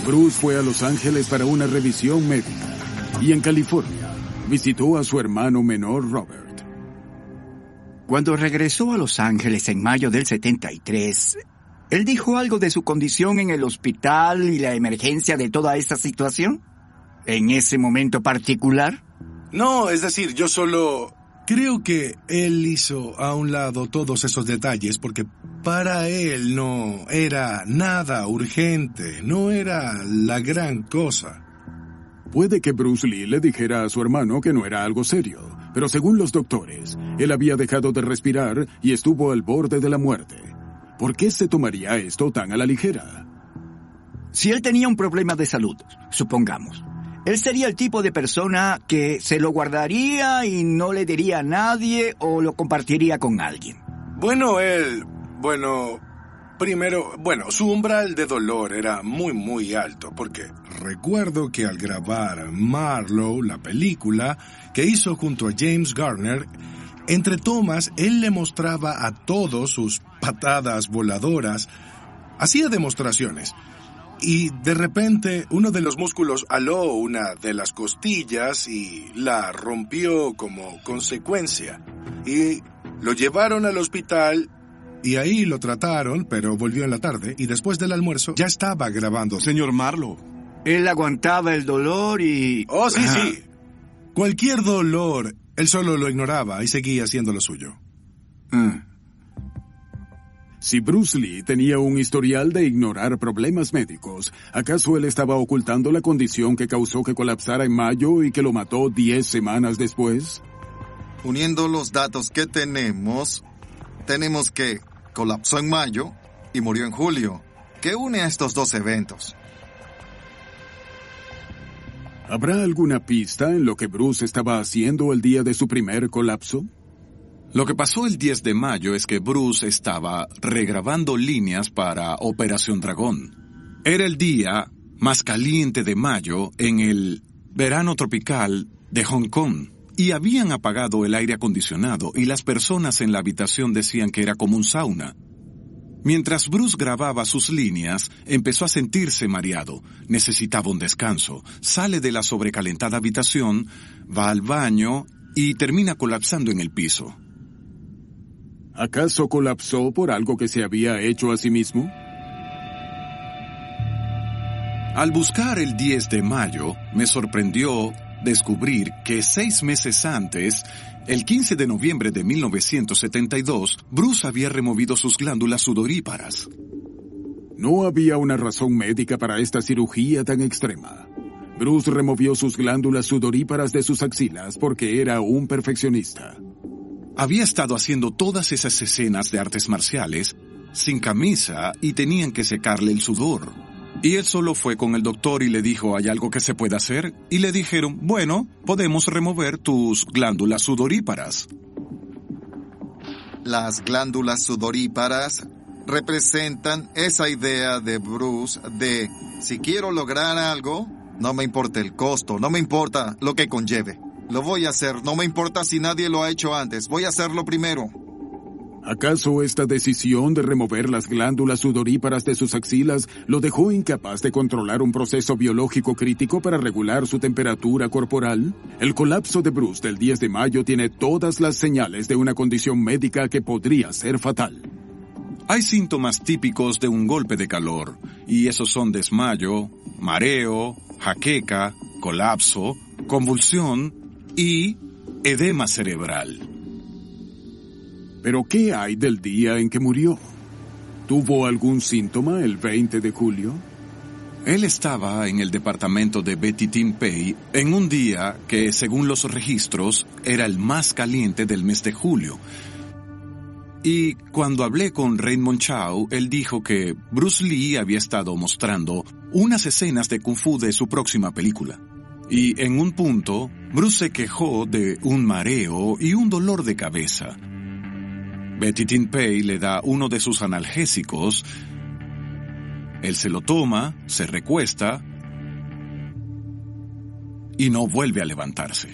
Bruce fue a Los Ángeles para una revisión médica y en California visitó a su hermano menor Robert. Cuando regresó a Los Ángeles en mayo del 73, ¿él dijo algo de su condición en el hospital y la emergencia de toda esta situación? ¿En ese momento particular? No, es decir, yo solo... Creo que él hizo a un lado todos esos detalles porque para él no era nada urgente, no era la gran cosa. Puede que Bruce Lee le dijera a su hermano que no era algo serio, pero según los doctores, él había dejado de respirar y estuvo al borde de la muerte. ¿Por qué se tomaría esto tan a la ligera? Si él tenía un problema de salud, supongamos, él sería el tipo de persona que se lo guardaría y no le diría a nadie o lo compartiría con alguien. Su umbral de dolor era muy alto, porque recuerdo que al grabar Marlowe, la película que hizo junto a James Garner, entre tomas él le mostraba a todos sus patadas voladoras, hacía demostraciones. Y de repente uno de los músculos aló una de las costillas y la rompió como consecuencia. Y lo llevaron al hospital y ahí lo trataron, pero volvió en la tarde y después del almuerzo ya estaba grabando. Señor Marlowe. Él aguantaba el dolor y... Oh, sí, sí. Cualquier dolor, él solo lo ignoraba y seguía haciendo lo suyo. Si Bruce Lee tenía un historial de ignorar problemas médicos, ¿acaso él estaba ocultando la condición que causó que colapsara en mayo y que lo mató 10 semanas después? Uniendo los datos que tenemos que colapsó en mayo y murió en julio. ¿Qué une a estos dos eventos? ¿Habrá alguna pista en lo que Bruce estaba haciendo el día de su primer colapso? Lo que pasó el 10 de mayo es que Bruce estaba regrabando líneas para Operación Dragón. Era el día más caliente de mayo en el verano tropical de Hong Kong. Y habían apagado el aire acondicionado y las personas en la habitación decían que era como un sauna. Mientras Bruce grababa sus líneas, empezó a sentirse mareado. Necesitaba un descanso. Sale de la sobrecalentada habitación, va al baño y termina colapsando en el piso. ¿Acaso colapsó por algo que se había hecho a sí mismo? Al buscar el 10 de mayo, me sorprendió descubrir que 6 meses antes, el 15 de noviembre de 1972, Bruce había removido sus glándulas sudoríparas. No había una razón médica para esta cirugía tan extrema. Bruce removió sus glándulas sudoríparas de sus axilas porque era un perfeccionista. Había estado haciendo todas esas escenas de artes marciales sin camisa y tenían que secarle el sudor. Y él solo fue con el doctor y le dijo, ¿hay algo que se pueda hacer? Y le dijeron, bueno, podemos remover tus glándulas sudoríparas. Las glándulas sudoríparas representan esa idea de Bruce de, si quiero lograr algo, no me importa el costo, no me importa lo que conlleve. Lo voy a hacer, no me importa si nadie lo ha hecho antes, voy a hacerlo primero. ¿Acaso esta decisión de remover las glándulas sudoríparas de sus axilas lo dejó incapaz de controlar un proceso biológico crítico para regular su temperatura corporal? El colapso de Bruce del 10 de mayo tiene todas las señales de una condición médica que podría ser fatal. Hay síntomas típicos de un golpe de calor, y esos son desmayo, mareo, jaqueca, colapso, convulsión y edema cerebral. ¿Pero qué hay del día en que murió? ¿Tuvo algún síntoma el 20 de julio? Él estaba en el departamento de Betty Timpey en un día que, según los registros, era el más caliente del mes de julio. Y cuando hablé con Raymond Chow, él dijo que Bruce Lee había estado mostrando unas escenas de Kung Fu de su próxima película. Y en un punto, Bruce se quejó de un mareo y un dolor de cabeza. Betty Timpey le da uno de sus analgésicos. Él se lo toma, se recuesta y no vuelve a levantarse.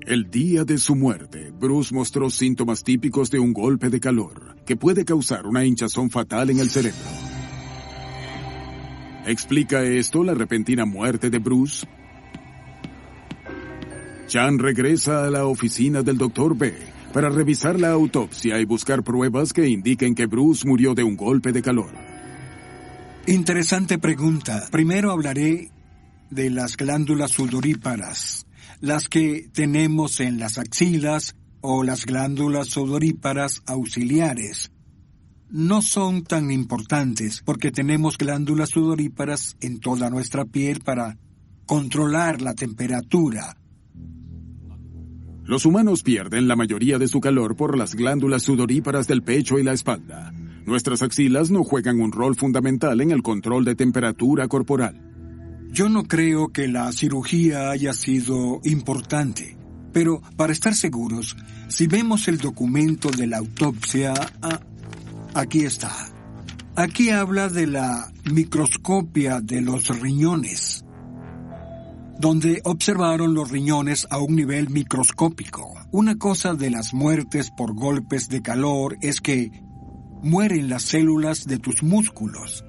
El día de su muerte, Bruce mostró síntomas típicos de un golpe de calor que puede causar una hinchazón fatal en el cerebro. ¿Explica esto la repentina muerte de Bruce? Chan regresa a la oficina del Dr. B para revisar la autopsia y buscar pruebas que indiquen que Bruce murió de un golpe de calor. Interesante pregunta. Primero hablaré de las glándulas sudoríparas, las que tenemos en las axilas o las glándulas sudoríparas auxiliares. No son tan importantes porque tenemos glándulas sudoríparas en toda nuestra piel para controlar la temperatura. Los humanos pierden la mayoría de su calor por las glándulas sudoríparas del pecho y la espalda. Nuestras axilas no juegan un rol fundamental en el control de temperatura corporal. Yo no creo que la cirugía haya sido importante, pero para estar seguros, si vemos el documento de la autopsia, aquí está. Aquí habla de la microscopia de los riñones, donde observaron los riñones a un nivel microscópico. Una cosa de las muertes por golpes de calor es que mueren las células de tus músculos.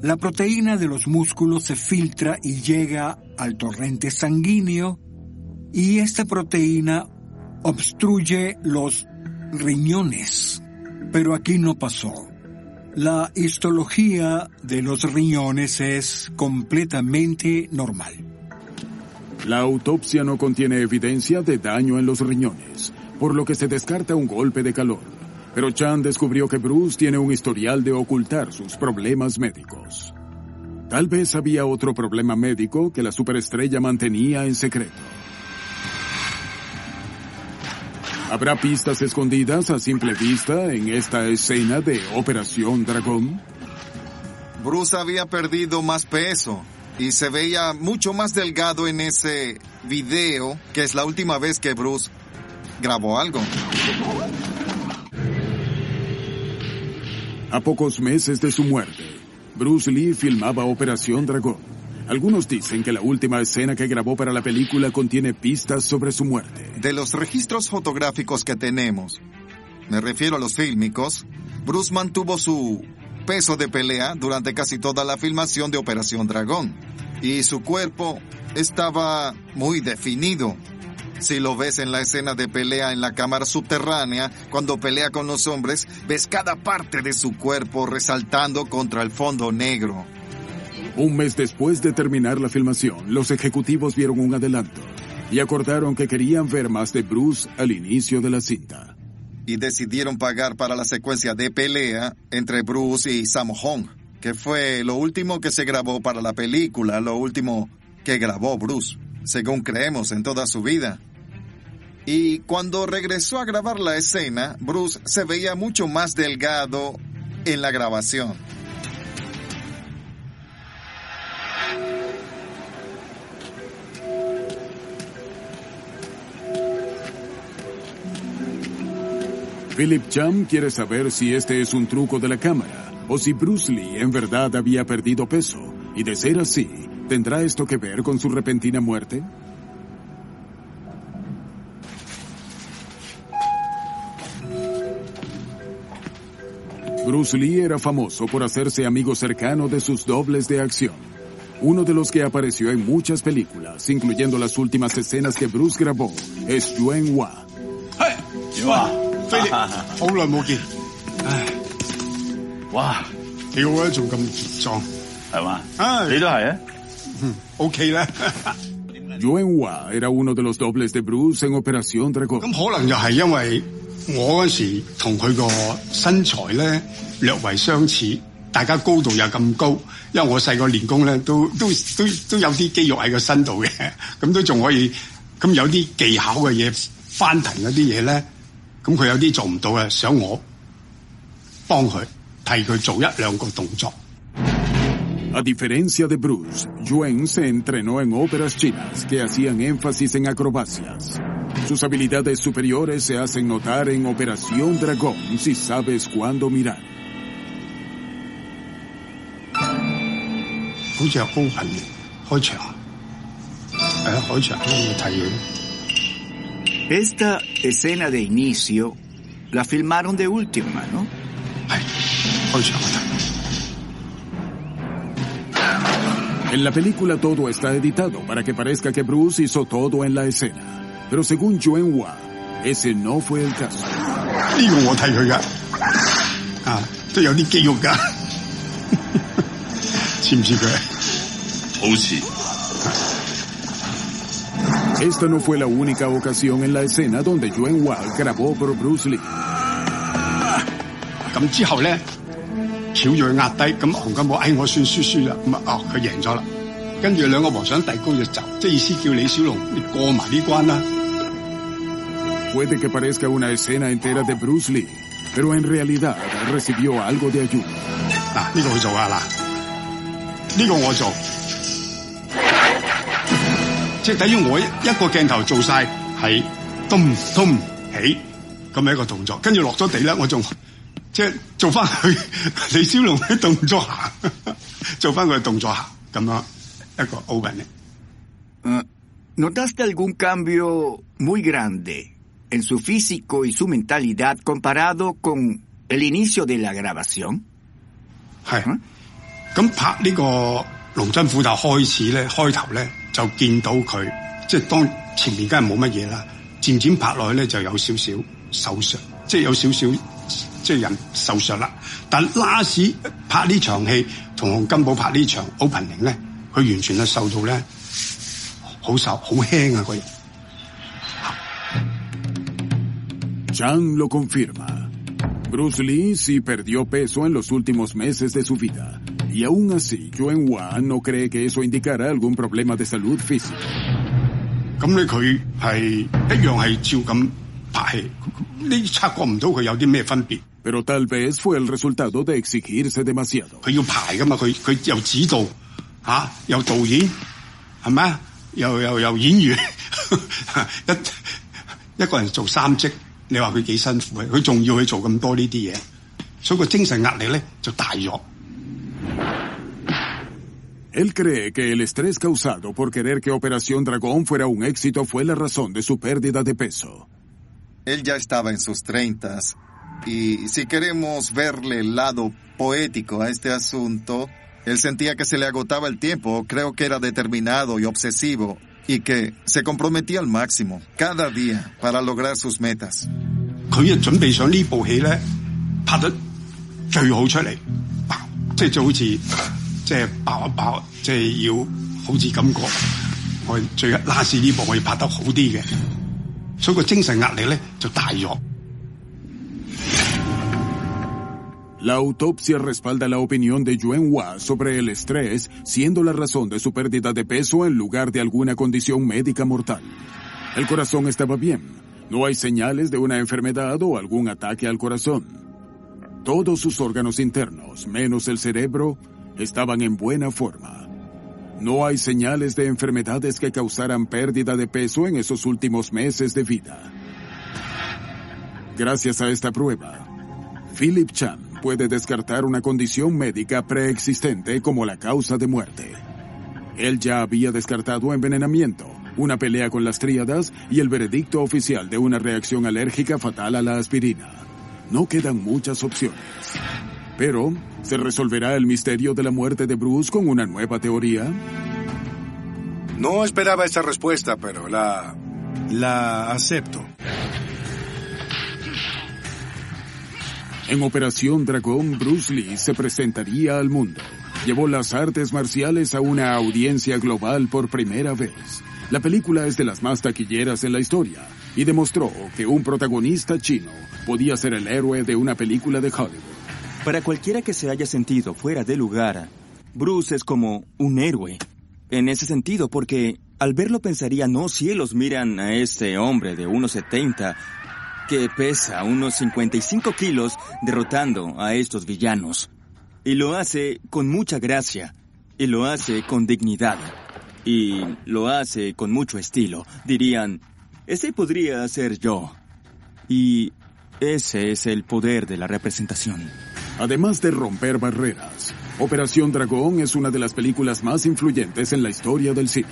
La proteína de los músculos se filtra y llega al torrente sanguíneo, y esta proteína obstruye los riñones. Pero aquí no pasó. La histología de los riñones es completamente normal. La autopsia no contiene evidencia de daño en los riñones, por lo que se descarta un golpe de calor. Pero Chan descubrió que Bruce tiene un historial de ocultar sus problemas médicos. Tal vez había otro problema médico que la superestrella mantenía en secreto. ¿Habrá pistas escondidas a simple vista en esta escena de Operación Dragón? Bruce había perdido más peso y se veía mucho más delgado en ese video, que es la última vez que Bruce grabó algo. A pocos meses de su muerte, Bruce Lee filmaba Operación Dragón. Algunos dicen que la última escena que grabó para la película contiene pistas sobre su muerte. De los registros fotográficos que tenemos, me refiero a los fílmicos, Bruce mantuvo su peso de pelea durante casi toda la filmación de Operación Dragón. Y su cuerpo estaba muy definido. Si lo ves en la escena de pelea en la cámara subterránea, cuando pelea con los hombres, ves cada parte de su cuerpo resaltando contra el fondo negro. Un mes después de terminar la filmación, los ejecutivos vieron un adelanto y acordaron que querían ver más de Bruce al inicio de la cinta. Y decidieron pagar para la secuencia de pelea entre Bruce y Sammo Hung, que fue lo último que se grabó para la película, lo último que grabó Bruce, según creemos, en toda su vida. Y cuando regresó a grabar la escena, Bruce se veía mucho más delgado en la grabación. Philip Cham quiere saber si este es un truco de la cámara o si Bruce Lee en verdad había perdido peso, y de ser así, ¿tendrá esto que ver con su repentina muerte? Bruce Lee era famoso por hacerse amigo cercano de sus dobles de acción. Uno de los que apareció en muchas películas, incluyendo las últimas escenas que Bruce grabó, es Yuen Wah. Philip, 好耐冇見，唉，哇，幾好啊，仲咁健壯，係嘛？你都係啊？OK 啦。Yuen Wah era uno de los dobles de Bruce en Operación Dragón. 咁可能又係因為我嗰時同佢個身材咧略為相似，大家高度又咁高，因為我細個練功咧都有啲肌肉喺個身度嘅，咁都仲可以，咁有啲技巧嘅嘢，翻騰嗰啲嘢咧。咁佢有啲做唔到嘅，想我幫佢替佢做一兩個動作。A diferencia de Bruce, Yuen se entrenó en óperas chinas que hacían énfasis en acrobacias. Sus habilidades superiores se hacen notar en Operación Dragón si sabes cuándo mirar. 好似係 open 開場，係啊，開場都要睇佢。Esta escena de inicio la filmaron de última, ¿no? En la película todo está editado para que parezca que Bruce hizo todo en la escena. Pero según Yuen Wah, ese no fue el caso. 呢個我睇佢㗎，都有啲肌肉㗎，似唔似佢？好似。Esta no fue la única ocasión en la escena donde Yuen Wah grabó por Bruce Lee. 咁之後咧，翹住佢壓低，咁洪金寶，我算輸啦，咁佢贏咗啦。跟住兩個和尚遞高隻袖，即係意思叫李小龍你過埋呢關啦。Puede que parezca una escena entera de Bruce Lee, pero en realidad recibió algo de ayuda. 嗱，呢個佢做啊，嗱，呢個我做。即係等於我一個鏡頭做晒係咚咚起咁樣一個動作，跟住落咗地咧，我仲即係做翻佢李小龍嘅動作行，做翻佢嘅動作行咁樣一個 open 嘅。¿Notaste algún cambio muy grande en su físico y su mentalidad comparado con el inicio de la grabación? 係，咁拍呢個龍爭虎鬥開始咧，開頭咧。就見到佢，即係當前面梗係冇乜嘢啦，漸漸拍落去咧就有少少受傷，即係有少少即係人受傷啦。但拉史拍呢場戲同洪金寶拍呢場 opening 咧，佢完全係受到咧好瘦好輕啊個人。Chang lo confirma. Bruce Lee sí perdió peso en los últimos meses de su vida. Y aún así, Yuen Wah no cree que eso indicara algún problema de salud física. 咁咧佢係一樣係照咁拍戲，你察覺唔到佢有啲咩分別。Pero tal vez fue el resultado de exigirse demasiado. 佢要排噶嘛，佢又指導又導演，係咪啊？又演員，一個人做三職，你話佢幾辛苦嘅？佢仲要去做咁多呢啲嘢，所以個精神壓力咧就大咗。Él cree que el estrés causado por querer que Operación Dragón fuera un éxito fue la razón de su pérdida de peso. Él ya estaba en sus 30s, y si queremos verle el lado poético a este asunto, él sentía que se le agotaba el tiempo. Creo que era determinado y obsesivo, y que se comprometía al máximo, cada día, para lograr sus metas. 佢啊準備上呢部戲咧，拍得最好出嚟，即係就好似即係爆一爆，即係要好似感覺我最拉斯呢部可以拍得好啲嘅，所以個精神壓力咧就大咗。La autopsia respalda la opinión de Yuen Wah sobre el estrés, siendo la razón de su pérdida de peso en lugar de alguna condición médica mortal. El corazón estaba bien. No hay señales de una enfermedad o algún ataque al corazón. Todos sus órganos internos, menos el cerebro, estaban en buena forma. No hay señales de enfermedades que causaran pérdida de peso en esos últimos meses de vida. Gracias a esta prueba, Philip Chan puede descartar una condición médica preexistente como la causa de muerte. Él ya había descartado envenenamiento, una pelea con las tríadas y el veredicto oficial de una reacción alérgica fatal a la aspirina. No quedan muchas opciones. Pero, ¿se resolverá el misterio de la muerte de Bruce con una nueva teoría? No esperaba esa respuesta, pero la acepto. En Operación Dragón, Bruce Lee se presentaría al mundo. Llevó las artes marciales a una audiencia global por primera vez. La película es de las más taquilleras en la historia y demostró que un protagonista chino podía ser el héroe de una película de Hollywood. Para cualquiera que se haya sentido fuera de lugar, Bruce es como un héroe. En ese sentido, porque al verlo pensaría, no cielos, miran a este hombre de 1,70 que pesa unos 55 kilos derrotando a estos villanos. Y lo hace con mucha gracia, y lo hace con dignidad, y lo hace con mucho estilo. Dirían, ese podría ser yo. Y ese es el poder de la representación. Además de romper barreras, Operación Dragón es una de las películas más influyentes en la historia del cine.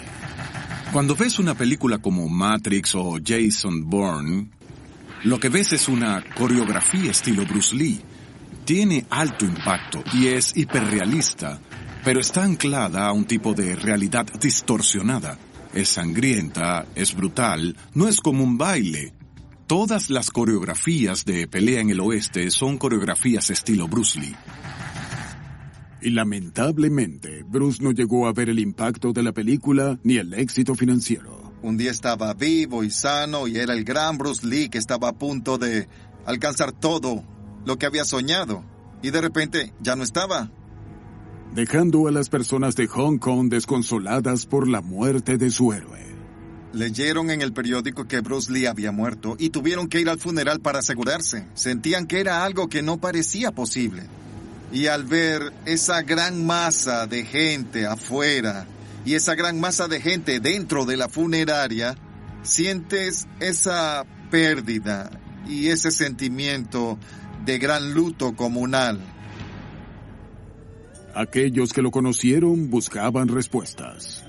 Cuando ves una película como Matrix o Jason Bourne, lo que ves es una coreografía estilo Bruce Lee. Tiene alto impacto y es hiperrealista, pero está anclada a un tipo de realidad distorsionada. Es sangrienta, es brutal, no es como un baile. Todas las coreografías de pelea en el oeste son coreografías estilo Bruce Lee. Y lamentablemente, Bruce no llegó a ver el impacto de la película ni el éxito financiero. Un día estaba vivo y sano y era el gran Bruce Lee que estaba a punto de alcanzar todo lo que había soñado. Y de repente ya no estaba. Dejando a las personas de Hong Kong desconsoladas por la muerte de su héroe. Leyeron en el periódico que Bruce Lee había muerto y tuvieron que ir al funeral para asegurarse. Sentían que era algo que no parecía posible. Y al ver esa gran masa de gente afuera y esa gran masa de gente dentro de la funeraria, sientes esa pérdida y ese sentimiento de gran luto comunal. Aquellos que lo conocieron buscaban respuestas.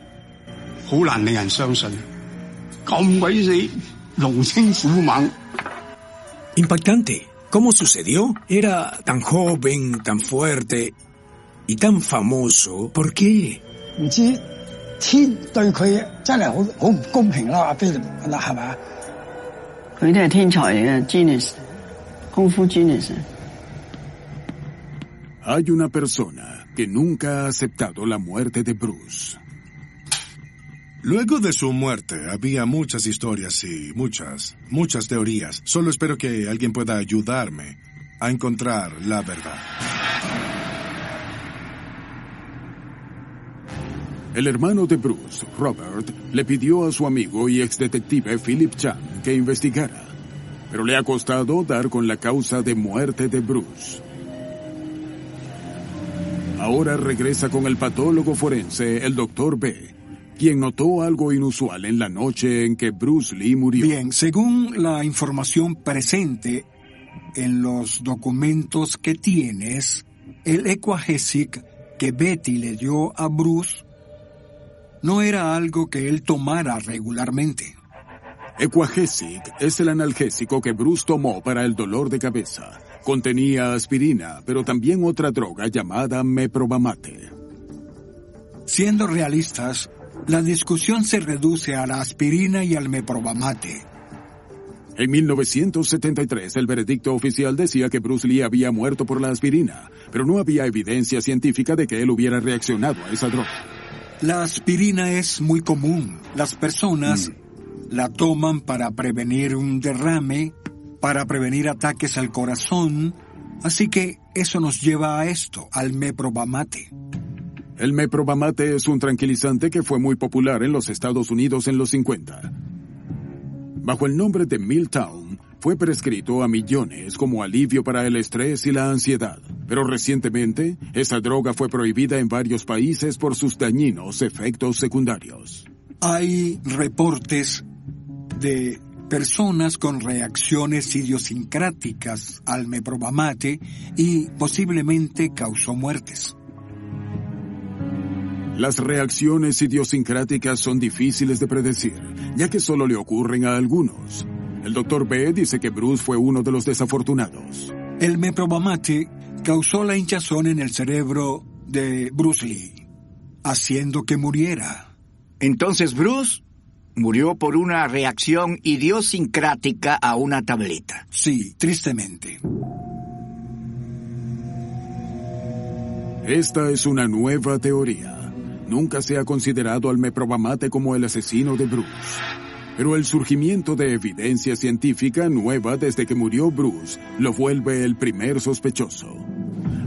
Impactante. ¿Cómo sucedió? Era tan joven, tan fuerte y tan famoso. ¿Por qué? Hay una persona que nunca ha aceptado la muerte de Bruce. Luego de su muerte había muchas historias y muchas teorías. Solo espero que alguien pueda ayudarme a encontrar la verdad. El hermano de Bruce, Robert, le pidió a su amigo y exdetective Philip Chan que investigara, pero le ha costado dar con la causa de muerte de Bruce. Ahora regresa con el patólogo forense, el Dr. B, quien notó algo inusual en la noche en que Bruce Lee murió. Bien, según la información presente en los documentos que tienes, el Equagesic que Betty le dio a Bruce no era algo que él tomara regularmente. Equagesic es el analgésico que Bruce tomó para el dolor de cabeza. Contenía aspirina, pero también otra droga llamada meprobamate. Siendo realistas, la discusión se reduce a la aspirina y al meprobamate. En 1973, el veredicto oficial decía que Bruce Lee había muerto por la aspirina, pero no había evidencia científica de que él hubiera reaccionado a esa droga. La aspirina es muy común. Las personas la toman para prevenir un derrame, para prevenir ataques al corazón, así que eso nos lleva a esto, al meprobamate. El meprobamate es un tranquilizante que fue muy popular en los Estados Unidos en los 50. Bajo el nombre de Miltown, fue prescrito a millones como alivio para el estrés y la ansiedad. Pero recientemente, esa droga fue prohibida en varios países por sus dañinos efectos secundarios. Hay reportes de personas con reacciones idiosincráticas al meprovamate y posiblemente causó muertes. Las reacciones idiosincráticas son difíciles de predecir, ya que solo le ocurren a algunos. El Dr. B dice que Bruce fue uno de los desafortunados. El meprovamate causó la hinchazón en el cerebro de Bruce Lee, haciendo que muriera. Entonces Bruce murió por una reacción idiosincrática a una tableta. Sí, tristemente. Esta es una nueva teoría. Nunca se ha considerado al meprovamate como el asesino de Bruce. Pero el surgimiento de evidencia científica nueva desde que murió Bruce lo vuelve el primer sospechoso.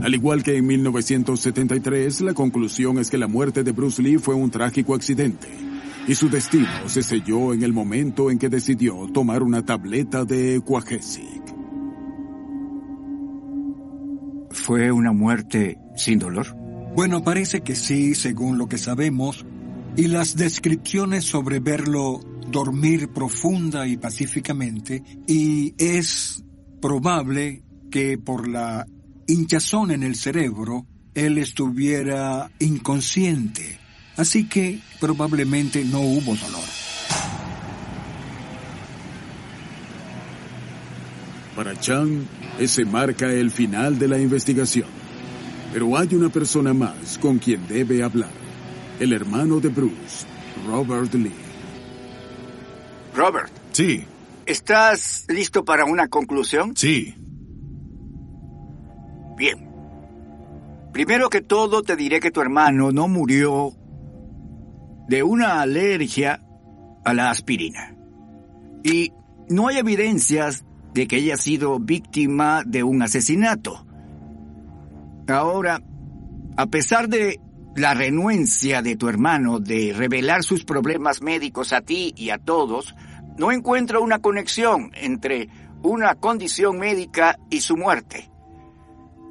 Al igual que en 1973, la conclusión es que la muerte de Bruce Lee fue un trágico accidente, y su destino se selló en el momento en que decidió tomar una tableta de Quagesic. ¿Fue una muerte sin dolor? Bueno, parece que sí, según lo que sabemos, y las descripciones sobre verlo dormir profunda y pacíficamente, y es probable que por la hinchazón en el cerebro, él estuviera inconsciente. Así que probablemente no hubo dolor. Para Chang, ese marca el final de la investigación. Pero hay una persona más con quien debe hablar. El hermano de Bruce, Robert Lee. Robert. Sí. ¿Estás listo para una conclusión? Sí. Bien. Primero que todo, te diré que tu hermano no murió de una alergia a la aspirina. Y no hay evidencias de que haya sido víctima de un asesinato. Ahora, a pesar de la renuencia de tu hermano de revelar sus problemas médicos a ti y a todos, no encuentro una conexión entre una condición médica y su muerte.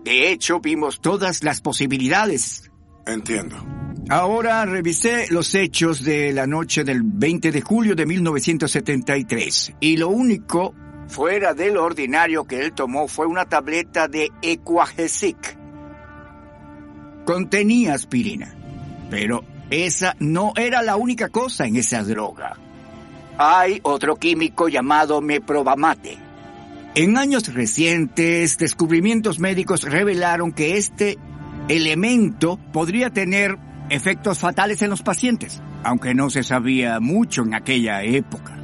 De hecho, vimos todas las posibilidades. Entiendo. Ahora revisé los hechos de la noche del 20 de julio de 1973, y lo único fuera de lo ordinario que él tomó fue una tableta de Quagesic. Contenía aspirina, pero esa no era la única cosa en esa droga. Hay otro químico llamado meprovamate. En años recientes, descubrimientos médicos revelaron que este elemento podría tener efectos fatales en los pacientes, aunque no se sabía mucho en aquella época.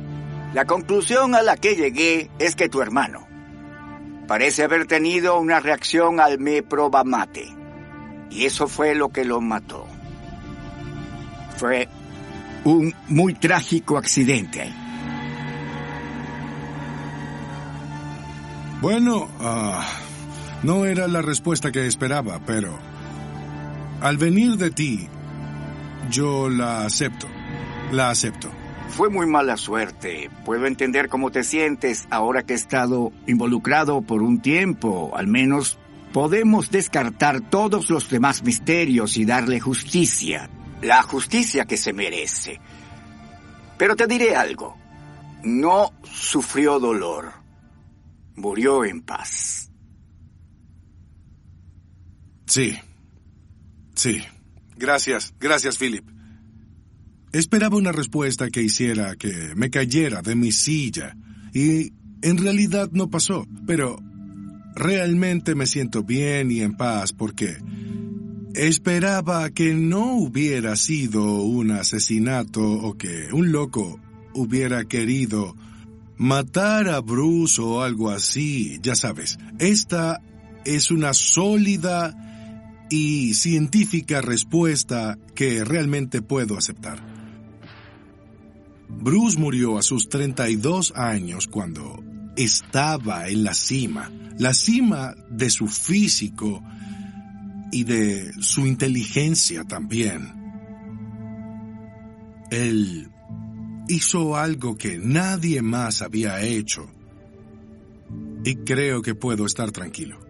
La conclusión a la que llegué es que tu hermano parece haber tenido una reacción al meprovamate. Y eso fue lo que lo mató. Fue un muy trágico accidente. Bueno, no era la respuesta que esperaba, pero al venir de ti, yo la acepto. La acepto. Fue muy mala suerte. Puedo entender cómo te sientes ahora que he estado involucrado por un tiempo. Al menos podemos descartar todos los demás misterios y darle justicia. La justicia que se merece. Pero te diré algo. No sufrió dolor. Murió en paz. Sí. Sí. Gracias, Philip. Esperaba una respuesta que hiciera que me cayera de mi silla. Y en realidad no pasó. Pero realmente me siento bien y en paz porque esperaba que no hubiera sido un asesinato o que un loco hubiera querido matar a Bruce o algo así. Ya sabes, esta es una sólida y científica respuesta que realmente puedo aceptar. Bruce murió a sus 32 años cuando estaba en la cima de su físico y de su inteligencia también. Él hizo algo que nadie más había hecho. Y creo que puedo estar tranquilo.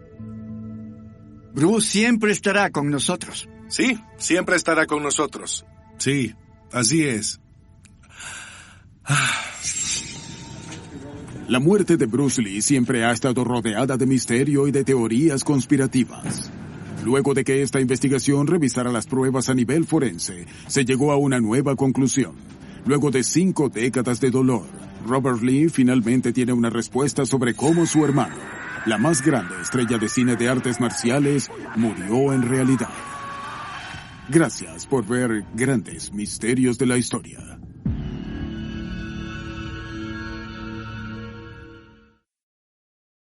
Bruce siempre estará con nosotros. Sí, siempre estará con nosotros. Sí, así es. La muerte de Bruce Lee siempre ha estado rodeada de misterio y de teorías conspirativas. Luego de que esta investigación revisara las pruebas a nivel forense, se llegó a una nueva conclusión. Luego de 5 décadas de dolor, Robert Lee finalmente tiene una respuesta sobre cómo su hermano, la más grande estrella de cine de artes marciales, murió en realidad. Gracias por ver Grandes Misterios de la Historia.